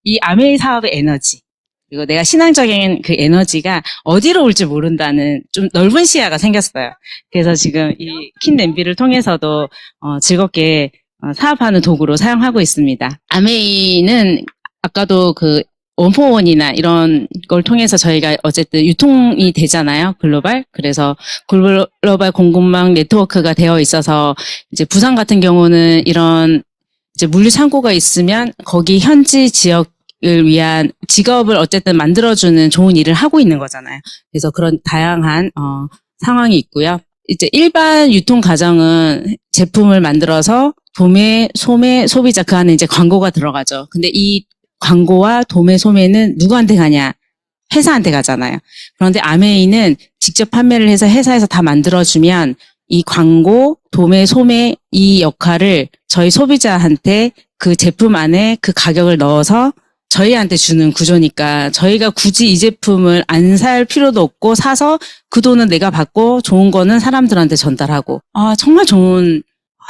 이 아메이 사업의 에너지, 그리고 내가 신앙적인 그 에너지가 어디로 올지 모른다는 좀 넓은 시야가 생겼어요. 그래서 지금 이 킨 냄비를 통해서도 즐겁게 사업하는 도구로 사용하고 있습니다. 아메이는 아까도 그 원포원이나 이런 걸 통해서 저희가 어쨌든 유통이 되잖아요, 글로벌. 그래서 글로벌 공급망 네트워크가 되어 있어서, 이제 부산 같은 경우는 이런 이제 물류 창고가 있으면 거기 현지 지역 을 위한 직업을 어쨌든 만들어주는 좋은 일을 하고 있는 거잖아요. 그래서 그런 다양한 상황이 있고요. 이제 일반 유통 과정은 제품을 만들어서 도매, 소매, 소비자, 그 안에 이제 광고가 들어가죠. 근데 이 광고와 도매, 소매는 누구한테 가냐? 회사한테 가잖아요. 그런데 아메이는 직접 판매를 해서 회사에서 다 만들어주면 이 광고, 도매, 소매 이 역할을 저희 소비자한테 그 제품 안에 그 가격을 넣어서 저희한테 주는 구조니까, 저희가 굳이 이 제품을 안 살 필요도 없고 사서 그 돈은 내가 받고 좋은 거는 사람들한테 전달하고, 정말 좋은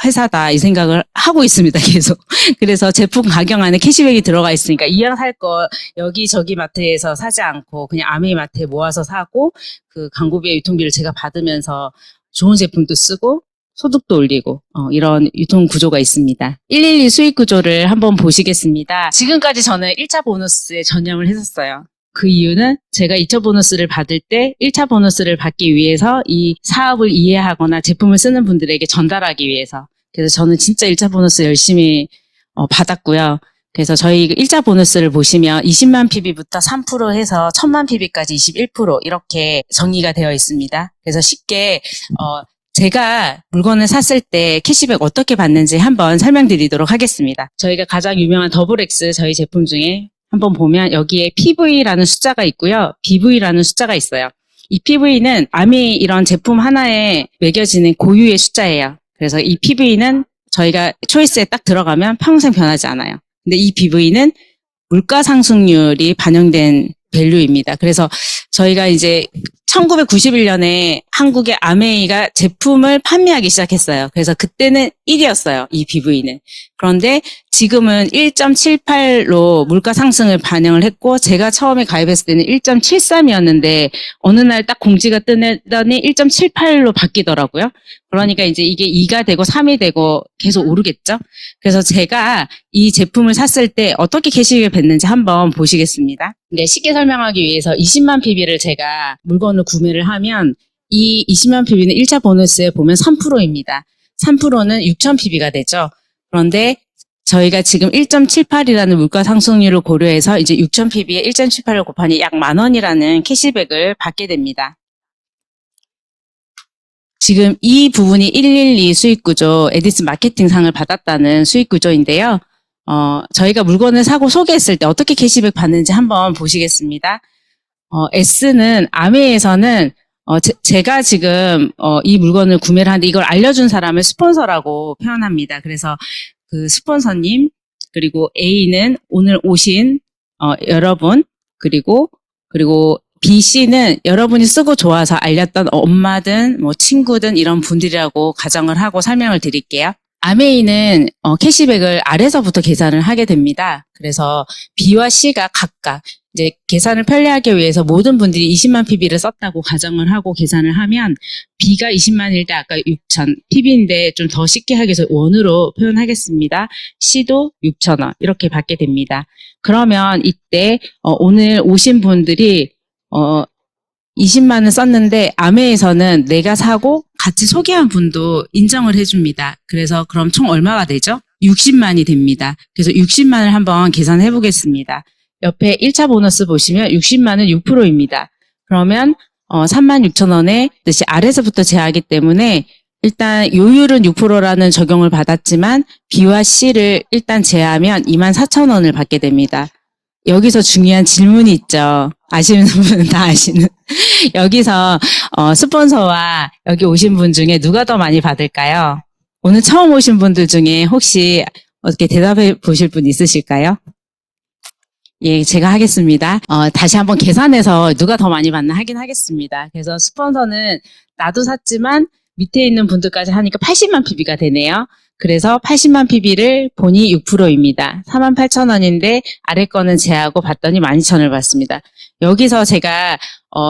회사다 이 생각을 하고 있습니다, 계속. 그래서 제품 가격 안에 캐시백이 들어가 있으니까 이왕 살 거 여기저기 마트에서 사지 않고 그냥 아메이 마트에 모아서 사고, 그 광고비의 유통비를 제가 받으면서 좋은 제품도 쓰고 소득도 올리고 이런 유통 구조가 있습니다. 112 수익 구조를 한번 보시겠습니다. 지금까지 저는 1차 보너스에 전념을 했었어요. 그 이유는 제가 2차 보너스를 받을 때 1차 보너스를 받기 위해서 이 사업을 이해하거나 제품을 쓰는 분들에게 전달하기 위해서. 그래서 저는 진짜 1차 보너스 열심히 받았고요. 그래서 저희 1차 보너스를 보시면 20만 PB부터 3% 해서 1000만 PB까지 21% 이렇게 정의가 되어 있습니다. 그래서 쉽게 제가 물건을 샀을 때 캐시백 어떻게 받는지 한번 설명드리도록 하겠습니다. 저희가 가장 유명한 더블X 저희 제품 중에 한번 보면 여기에 PV라는 숫자가 있고요. BV라는 숫자가 있어요. 이 PV는 아미 이런 제품 하나에 매겨지는 고유의 숫자예요. 그래서 이 PV는 저희가 초이스에 딱 들어가면 평생 변하지 않아요. 근데 이 BV는 물가 상승률이 반영된 밸류입니다. 그래서 저희가 이제 1991년에 한국의 아메이가 제품을 판매하기 시작했어요. 그래서 그때는 1이었어요. 이 BV는. 그런데 지금은 1.78로 물가 상승을 반영을 했고 제가 처음에 가입했을 때는 1.73이었는데 어느 날 딱 공지가 뜨더니 1.78로 바뀌더라고요. 그러니까 이제 이게 2가 되고 3이 되고 계속 오르겠죠. 그래서 제가 이 제품을 샀을 때 어떻게 캐시백을 받는지 한번 보시겠습니다. 네, 쉽게 설명하기 위해서 20만 PB를 제가 물건을 구매를 하면 이 20만 PB는 1차 보너스에 보면 3%입니다. 3%는 6,000 PB가 되죠. 그런데 저희가 지금 1.78이라는 물가 상승률을 고려해서 이제 6,000 PB에 1.78을 곱하니 약 10,000원이라는 캐시백을 받게 됩니다. 지금 이 부분이 112 수익구조 에디슨 마케팅상을 받았다는 수익구조인데요. 저희가 물건을 사고 소개했을 때 어떻게 캐시백 받는지 한번 보시겠습니다. S는 아메에서는 제가 지금 이 물건을 구매를 하는데 이걸 알려준 사람을 스폰서라고 표현합니다. 그래서 그 스폰서님 그리고 A는 오늘 오신 여러분 그리고 BC는 여러분이 쓰고 좋아서 알렸던 엄마든 뭐 친구든 이런 분들이라고 가정을 하고 설명을 드릴게요. 아메이는 캐시백을 아래서부터 계산을 하게 됩니다. 그래서 B와 C가 각각 이제 계산을 편리하기 위해서 모든 분들이 20만 PB를 썼다고 가정을 하고 계산을 하면 B가 20만일 때 아까 6,000 PB인데 좀 더 쉽게 하기 위해서 원으로 표현하겠습니다. C도 6,000원 이렇게 받게 됩니다. 그러면 이때 오늘 오신 분들이 20만 원 썼는데 아메에서는 내가 사고 같이 소개한 분도 인정을 해줍니다. 그래서 그럼 총 얼마가 되죠? 60만이 됩니다. 그래서 60만을 한번 계산해 보겠습니다. 옆에 1차 보너스 보시면 60만은 6%입니다. 그러면 36,000원의 뜻이 아래서부터 제하기 때문에 일단 요율은 6%라는 적용을 받았지만 B와 C를 일단 제하면 24,000원을 받게 됩니다. 여기서 중요한 질문이 있죠. 아시는 분은 다 아시는. 여기서 스폰서와 여기 오신 분 중에 누가 더 많이 받을까요? 오늘 처음 오신 분들 중에 혹시 어떻게 대답해 보실 분 있으실까요? 예, 제가 하겠습니다. 다시 한번 계산해서 누가 더 많이 받나 하긴 하겠습니다. 그래서 스폰서는 나도 샀지만 밑에 있는 분들까지 하니까 80만 PB가 되네요. 그래서 80만 PB를 본이 6%입니다. 48,000원인데 아래 거는 제하고 봤더니 12,000원을 받습니다. 여기서 제가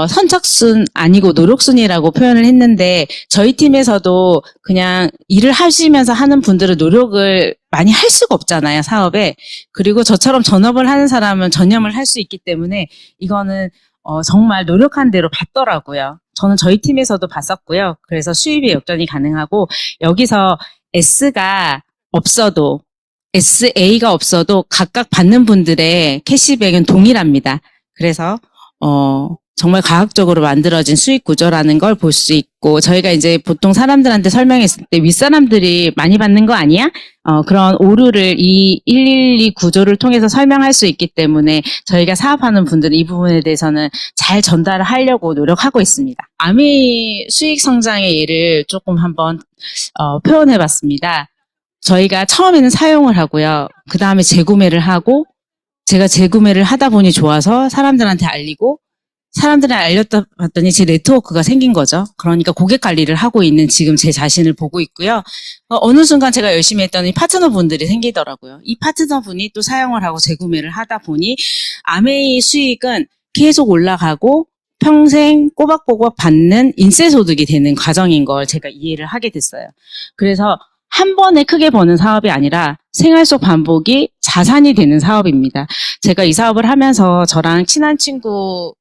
선착순 아니고 노력순이라고 표현을 했는데 저희 팀에서도 그냥 일을 하시면서 하는 분들은 노력을 많이 할 수가 없잖아요, 사업에. 그리고 저처럼 전업을 하는 사람은 전념을 할 수 있기 때문에 이거는 정말 노력한 대로 받더라고요. 저는 저희 팀에서도 봤었고요. 그래서 수입의 역전이 가능하고 여기서 S가 없어도 SA가 없어도 각각 받는 분들의 캐시백은 동일합니다. 그래서 정말 과학적으로 만들어진 수익 구조라는 걸 볼 수 있고 저희가 이제 보통 사람들한테 설명했을 때 윗사람들이 많이 받는 거 아니야? 그런 오류를 이 112 구조를 통해서 설명할 수 있기 때문에 저희가 사업하는 분들은 이 부분에 대해서는 잘 전달을 하려고 노력하고 있습니다. 아미 수익 성장의 예를 조금 한번 표현해 봤습니다. 저희가 처음에는 사용을 하고요. 그 다음에 재구매를 하고 제가 재구매를 하다 보니 좋아서 사람들한테 알리고 사람들이 알렸다 봤더니 제 네트워크가 생긴 거죠. 그러니까 고객 관리를 하고 있는 지금 제 자신을 보고 있고요. 어느 순간 제가 열심히 했더니 파트너분들이 생기더라고요. 이 파트너분이 또 사용을 하고 재구매를 하다 보니 아메이 수익은 계속 올라가고 평생 꼬박꼬박 받는 인쇄소득이 되는 과정인 걸 제가 이해를 하게 됐어요. 그래서 한 번에 크게 버는 사업이 아니라 생활 속 반복이 자산이 되는 사업입니다. 제가 이 사업을 하면서 저랑 친한 친구가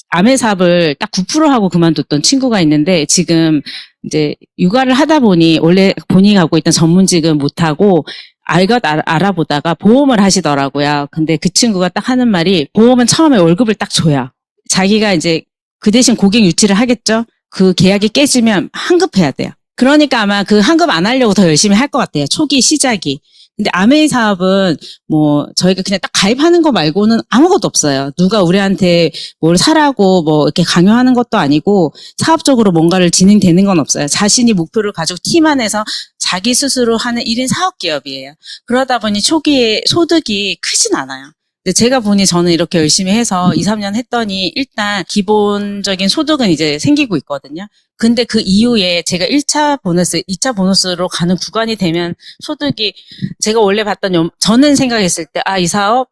아메 사업을 딱 9% 하고 그만뒀던 친구가 있는데 지금 이제 육아를 하다 보니 원래 본인이 갖고 있던 전문직은 못하고 알아보다가 보험을 하시더라고요. 근데 그 친구가 딱 하는 말이 보험은 처음에 월급을 딱 줘요. 자기가 이제 그 대신 고객 유치를 하겠죠. 그 계약이 깨지면 환급해야 돼요. 그러니까 아마 그 환급 안 하려고 더 열심히 할 것 같아요. 초기 시작이. 근데 아메이 사업은 뭐 저희가 그냥 딱 가입하는 거 말고는 아무것도 없어요. 누가 우리한테 뭘 사라고 뭐 이렇게 강요하는 것도 아니고 사업적으로 뭔가를 진행되는 건 없어요. 자신이 목표를 가지고 팀 안에서 자기 스스로 하는 1인 사업 기업이에요. 그러다 보니 초기에 소득이 크진 않아요. 근데 제가 보니 저는 이렇게 열심히 해서 2, 3년 했더니 일단 기본적인 소득은 이제 생기고 있거든요. 근데 그 이후에 제가 1차 보너스, 2차 보너스로 가는 구간이 되면 소득이 제가 원래 봤던 저는 생각했을 때 이 사업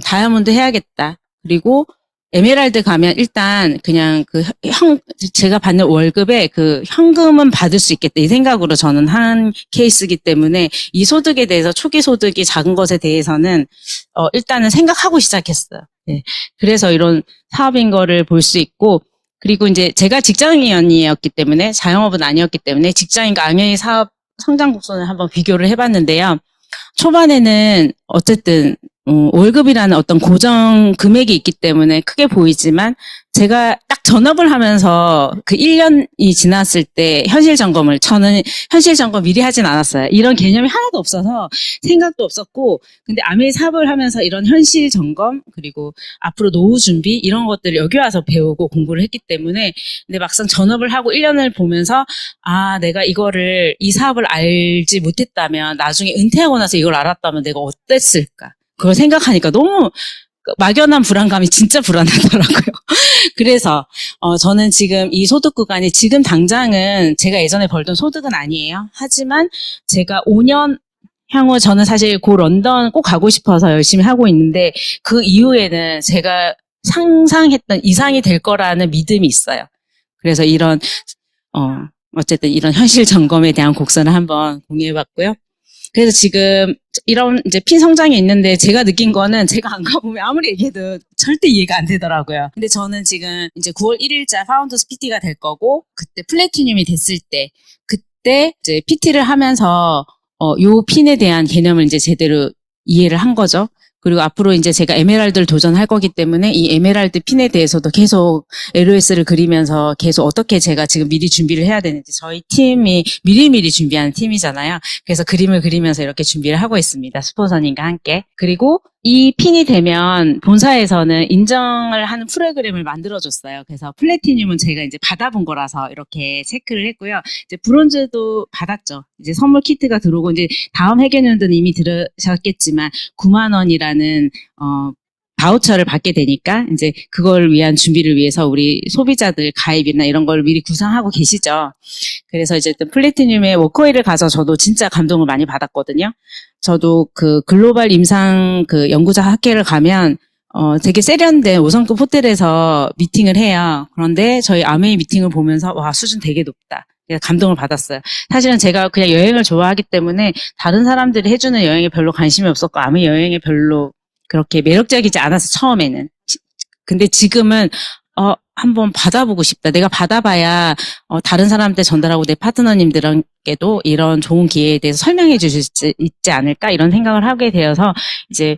다이아몬드 해야겠다. 그리고 에메랄드 가면 일단 그냥 제가 받는 월급에 그 현금은 받을 수 있겠다. 이 생각으로 저는 한 케이스이기 때문에 이 소득에 대해서 초기 소득이 작은 것에 대해서는 일단은 생각하고 시작했어요. 네. 그래서 이런 사업인 거를 볼 수 있고 그리고 이제 제가 직장인이었기 때문에 자영업은 아니었기 때문에 직장인과 악연의 사업 성장 곡선을 한번 비교를 해봤는데요. 초반에는 어쨌든 월급이라는 어떤 고정 금액이 있기 때문에 크게 보이지만 제가 딱 전업을 하면서 그 1년이 지났을 때 저는 현실 점검 미리 하진 않았어요. 이런 개념이 하나도 없어서 생각도 없었고 근데 아메이 사업을 하면서 이런 현실 점검 그리고 앞으로 노후 준비 이런 것들을 여기 와서 배우고 공부를 했기 때문에 근데 막상 전업을 하고 1년을 보면서 내가 이 사업을 알지 못했다면 나중에 은퇴하고 나서 이걸 알았다면 내가 어땠을까? 그걸 생각하니까 너무 막연한 불안감이 진짜 불안하더라고요. 그래서 저는 지금 이 소득 구간이 지금 당장은 제가 예전에 벌던 소득은 아니에요. 하지만 제가 5년 향후 저는 사실 고 런던 꼭 가고 싶어서 열심히 하고 있는데 그 이후에는 제가 상상했던 이상이 될 거라는 믿음이 있어요. 그래서 어쨌든 이런 현실 점검에 대한 곡선을 한번 공유해봤고요. 그래서 지금 이런 이제 핀 성장이 있는데 제가 느낀 거는 제가 안 가보면 아무리 얘기해도 절대 이해가 안 되더라고요. 근데 저는 지금 이제 9월 1일자 파운더스 PT가 될 거고 그때 플래티늄이 됐을 때 그때 이제 PT를 하면서 요 핀에 대한 개념을 이제 제대로 이해를 한 거죠. 그리고 앞으로 이제 제가 에메랄드를 도전할 거기 때문에 이 에메랄드 핀에 대해서도 계속 LOS를 그리면서 계속 어떻게 제가 지금 미리 준비를 해야 되는지 저희 팀이 미리미리 준비하는 팀이잖아요. 그래서 그림을 그리면서 이렇게 준비를 하고 있습니다. 스폰서님과 함께. 그리고 이 핀이 되면 본사에서는 인정을 하는 프로그램을 만들어줬어요. 그래서 플래티늄은 제가 이제 받아본 거라서 이렇게 체크를 했고요. 이제 브론즈도 받았죠. 이제 선물 키트가 들어오고 이제 다음 회계연도는 이미 들으셨겠지만 9만 원이라는 바우처를 받게 되니까 이제 그걸 위한 준비를 위해서 우리 소비자들 가입이나 이런 걸 미리 구상하고 계시죠. 그래서 이제 플래티늄의 워커힐을 가서 저도 진짜 감동을 많이 받았거든요. 저도 그 글로벌 임상 그 연구자 학회를 가면 되게 세련된 5성급 호텔에서 미팅을 해요. 그런데 저희 아메이 미팅을 보면서 와 수준 되게 높다. 감동을 받았어요. 사실은 제가 그냥 여행을 좋아하기 때문에 다른 사람들이 해주는 여행에 별로 관심이 없었고 아메이 여행에 별로 그렇게 매력적이지 않아서 처음에는. 근데 지금은 한번 받아보고 싶다. 내가 받아봐야 다른 사람한테 전달하고 내 파트너님들에게도 이런 좋은 기회에 대해서 설명해 주실 수 있지 않을까 이런 생각을 하게 되어서 이제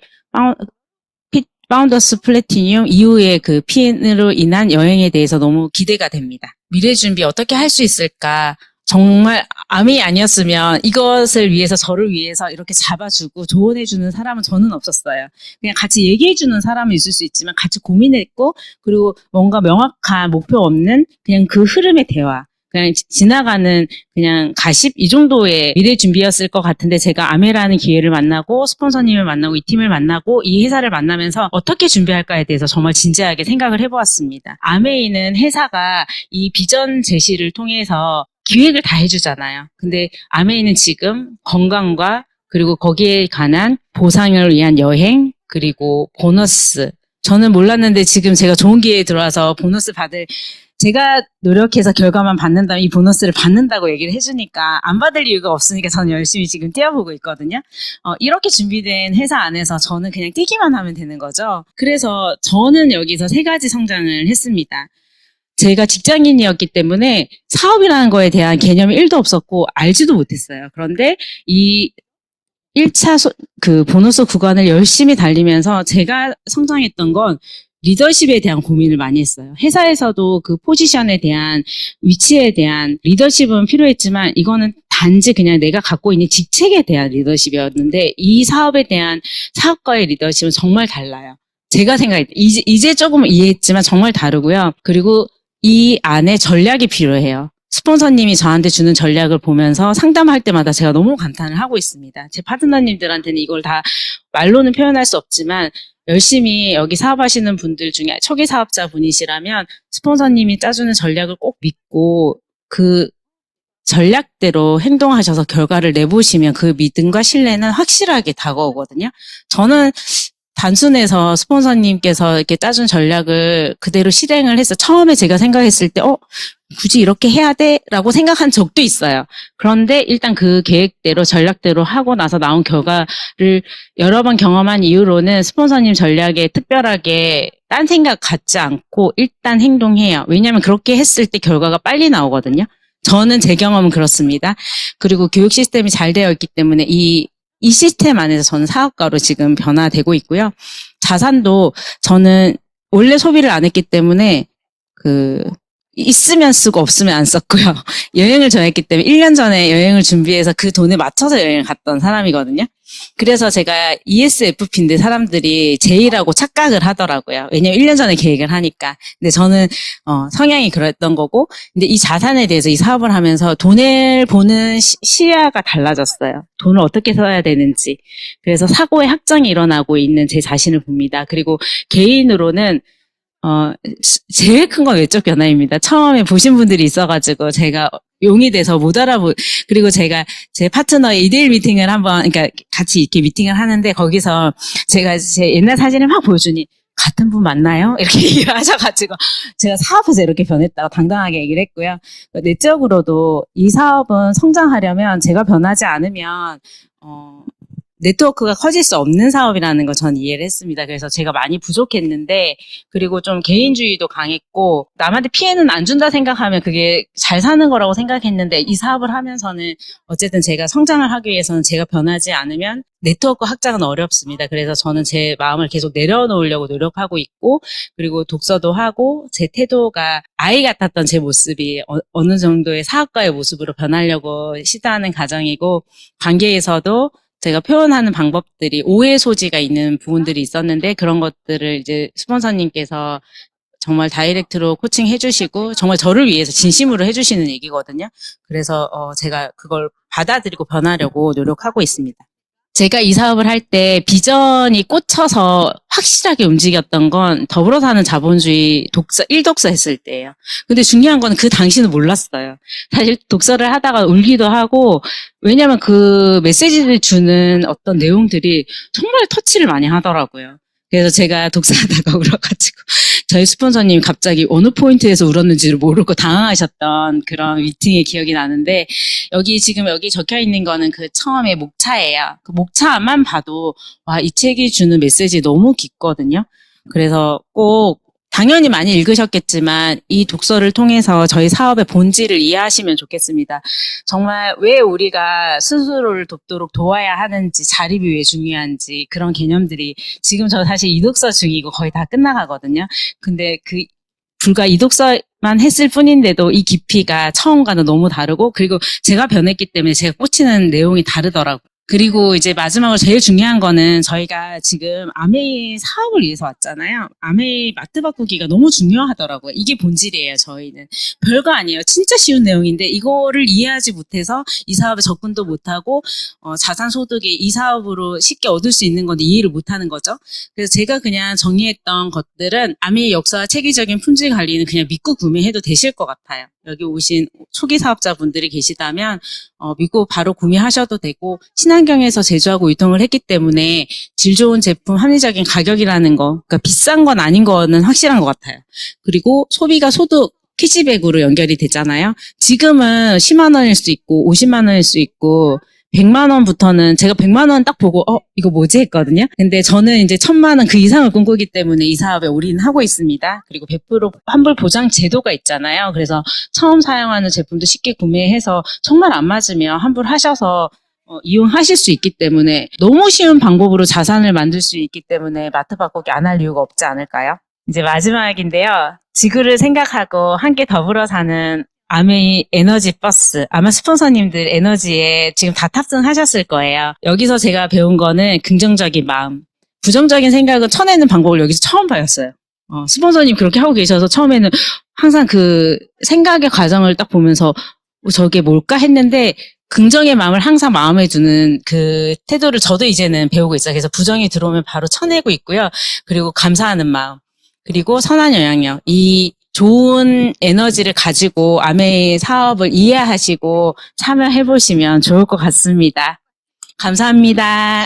파운더스 플래티늄 이후에 그 핀으로 인한 여행에 대해서 너무 기대가 됩니다. 미래 준비 어떻게 할 수 있을까? 정말 암이 아니었으면 이것을 위해서 저를 위해서 이렇게 잡아주고 조언해주는 사람은 저는 없었어요. 그냥 같이 얘기해주는 사람은 있을 수 있지만 같이 고민했고 그리고 뭔가 명확한 목표 없는 그냥 그 흐름의 대화 그냥 지나가는 그냥 가십 이 정도의 미래 준비였을 것 같은데 제가 아메라는 기회를 만나고 스폰서님을 만나고 이 팀을 만나고 이 회사를 만나면서 어떻게 준비할까에 대해서 정말 진지하게 생각을 해보았습니다. 아메이는 회사가 이 비전 제시를 통해서 기획을 다 해주잖아요. 근데 아메이는 지금 건강과 그리고 거기에 관한 보상을 위한 여행 그리고 보너스 저는 몰랐는데 지금 제가 좋은 기회에 들어와서 보너스 받을 제가 노력해서 결과만 받는다면 이 보너스를 받는다고 얘기를 해주니까 안 받을 이유가 없으니까 저는 열심히 지금 뛰어보고 있거든요. 이렇게 준비된 회사 안에서 저는 그냥 뛰기만 하면 되는 거죠. 그래서 저는 여기서 3가지 성장을 했습니다. 제가 직장인이었기 때문에 사업이라는 거에 대한 개념이 1도 없었고 알지도 못했어요. 그런데 이 1차 그 보너스 구간을 열심히 달리면서 제가 성장했던 건 리더십에 대한 고민을 많이 했어요. 회사에서도 그 포지션에 대한 위치에 대한 리더십은 필요했지만 이거는 단지 그냥 내가 갖고 있는 직책에 대한 리더십이었는데 이 사업에 대한 사업가의 리더십은 정말 달라요. 제가 생각할 때 이제 조금 이해했지만 정말 다르고요. 그리고 이 안에 전략이 필요해요. 스폰서님이 저한테 주는 전략을 보면서 상담할 때마다 제가 너무 감탄을 하고 있습니다. 제 파트너님들한테는 이걸 다 말로는 표현할 수 없지만 열심히 여기 사업하시는 분들 중에 초기 사업자 분이시라면 스폰서님이 짜주는 전략을 꼭 믿고 그 전략대로 행동하셔서 결과를 내보시면 그 믿음과 신뢰는 확실하게 다가오거든요. 저는 단순해서 스폰서님께서 이렇게 짜준 전략을 그대로 실행을 해서 처음에 제가 생각했을 때 굳이 이렇게 해야 돼? 라고 생각한 적도 있어요. 그런데 일단 그 계획대로 전략대로 하고 나서 나온 결과를 여러 번 경험한 이후로는 스폰서님 전략에 특별하게 딴 생각 갖지 않고 일단 행동해요. 왜냐하면 그렇게 했을 때 결과가 빨리 나오거든요. 저는 제 경험은 그렇습니다. 그리고 교육 시스템이 잘 되어 있기 때문에 이 시스템 안에서 저는 사업가로 지금 변화되고 있고요. 자산도 저는 원래 소비를 안 했기 때문에 있으면 쓰고 없으면 안 썼고요. 여행을 좋아했기 때문에 1년 전에 여행을 준비해서 그 돈에 맞춰서 여행을 갔던 사람이거든요. 그래서 제가 ESFP인데 사람들이 J라고 착각을 하더라고요. 왜냐면 1년 전에 계획을 하니까. 근데 저는 성향이 그랬던 거고, 근데 이 자산에 대해서 이 사업을 하면서 돈을 보는 시야가 달라졌어요. 돈을 어떻게 써야 되는지. 그래서 사고의 확장이 일어나고 있는 제 자신을 봅니다. 그리고 개인으로는 제일 큰 건 외적 변화입니다. 처음에 보신 분들이 있어가지고 제가 용이 돼서 못 그리고 제가 제 파트너의 2대1 미팅을 그러니까 같이 이렇게 미팅을 하는데 거기서 제가 제 옛날 사진을 막 보여주니 같은 분 맞나요? 이렇게 얘기를 하셔가지고 제가 사업에서 이렇게 변했다고 당당하게 얘기를 했고요. 내적으로도 이 사업은 성장하려면 제가 변하지 않으면, 네트워크가 커질 수 없는 사업이라는 거 전 이해를 했습니다. 그래서 제가 많이 부족했는데, 그리고 좀 개인주의도 강했고, 남한테 피해는 안 준다 생각하면 그게 잘 사는 거라고 생각했는데, 이 사업을 하면서는 어쨌든 제가 성장을 하기 위해서는 제가 변하지 않으면 네트워크 확장은 어렵습니다. 그래서 저는 제 마음을 계속 내려놓으려고 노력하고 있고, 그리고 독서도 하고, 제 태도가 아이 같았던 제 모습이 어느 정도의 사업가의 모습으로 변하려고 시도하는 과정이고, 관계에서도 제가 표현하는 방법들이 오해 소지가 있는 부분들이 있었는데 그런 것들을 이제 스폰서님께서 정말 다이렉트로 코칭 해주시고 정말 저를 위해서 진심으로 해주시는 얘기거든요. 그래서 제가 그걸 받아들이고 변하려고 노력하고 있습니다. 제가 이 사업을 할 때 비전이 꽂혀서 확실하게 움직였던 건 더불어 사는 자본주의 독서, 1독서 했을 때예요. 근데 중요한 건 그 당시는 몰랐어요. 사실 독서를 하다가 울기도 하고, 왜냐면 그 메시지를 주는 어떤 내용들이 정말 터치를 많이 하더라고요. 그래서 제가 독서하다가 울어가지고 저희 스폰서님이 갑자기 어느 포인트에서 울었는지를 모르고 당황하셨던 그런 미팅의 기억이 나는데 지금 여기 적혀 있는 거는 그 처음에 목차예요. 그 목차만 봐도 와, 이 책이 주는 메시지 너무 깊거든요. 그래서 꼭 당연히 많이 읽으셨겠지만 이 독서를 통해서 저희 사업의 본질을 이해하시면 좋겠습니다. 정말 왜 우리가 스스로를 돕도록 도와야 하는지, 자립이 왜 중요한지 그런 개념들이 지금 저 사실 이독서 중이고 거의 다 끝나가거든요. 근데 불과 이독서만 했을 뿐인데도 이 깊이가 처음과는 너무 다르고 그리고 제가 변했기 때문에 제가 꽂히는 내용이 다르더라고요. 그리고 이제 마지막으로 제일 중요한 거는 저희가 지금 아메이 사업을 위해서 왔잖아요. 아메이 마트 바꾸기가 너무 중요하더라고요. 이게 본질이에요, 저희는. 별거 아니에요. 진짜 쉬운 내용인데 이거를 이해하지 못해서 이 사업에 접근도 못하고 자산소득이 이 사업으로 쉽게 얻을 수 있는 건데 이해를 못하는 거죠. 그래서 제가 그냥 정리했던 것들은 아메이 역사와 체계적인 품질 관리는 그냥 믿고 구매해도 되실 것 같아요. 여기 오신 초기 사업자분들이 계시다면 믿고 바로 구매하셔도 되고 친환경에서 제조하고 유통을 했기 때문에 질 좋은 제품 합리적인 가격이라는 거, 그러니까 비싼 건 아닌 거는 확실한 것 같아요. 그리고 소비가 소득 캐시백으로 연결이 되잖아요. 지금은 10만 원일 수 있고 50만 원일 수 있고 100만 원부터는 제가 100만 원 딱 보고 이거 뭐지 했거든요. 근데 저는 이제 1000만 원 그 이상을 꿈꾸기 때문에 이 사업에 올인하고 있습니다. 그리고 100% 환불 보장 제도가 있잖아요. 그래서 처음 사용하는 제품도 쉽게 구매해서 정말 안 맞으면 환불하셔서 이용하실 수 있기 때문에 너무 쉬운 방법으로 자산을 만들 수 있기 때문에 마트 바꾸기 안 할 이유가 없지 않을까요? 이제 마지막인데요. 지구를 생각하고 함께 더불어 사는 아메이 에너지 버스. 아마 스폰서님들 에너지에 지금 다 탑승하셨을 거예요. 여기서 제가 배운 거는 긍정적인 마음. 부정적인 생각은 쳐내는 방법을 여기서 처음 배웠어요. 스폰서님 그렇게 하고 계셔서 처음에는 항상 그 생각의 과정을 딱 보면서 저게 뭘까 했는데 긍정의 마음을 항상 마음에 두는 그 태도를 저도 이제는 배우고 있어요. 그래서 부정이 들어오면 바로 쳐내고 있고요. 그리고 감사하는 마음. 그리고 선한 영향력. 이 좋은 에너지를 가지고 아메이 사업을 이해하시고 참여해 보시면 좋을 것 같습니다. 감사합니다.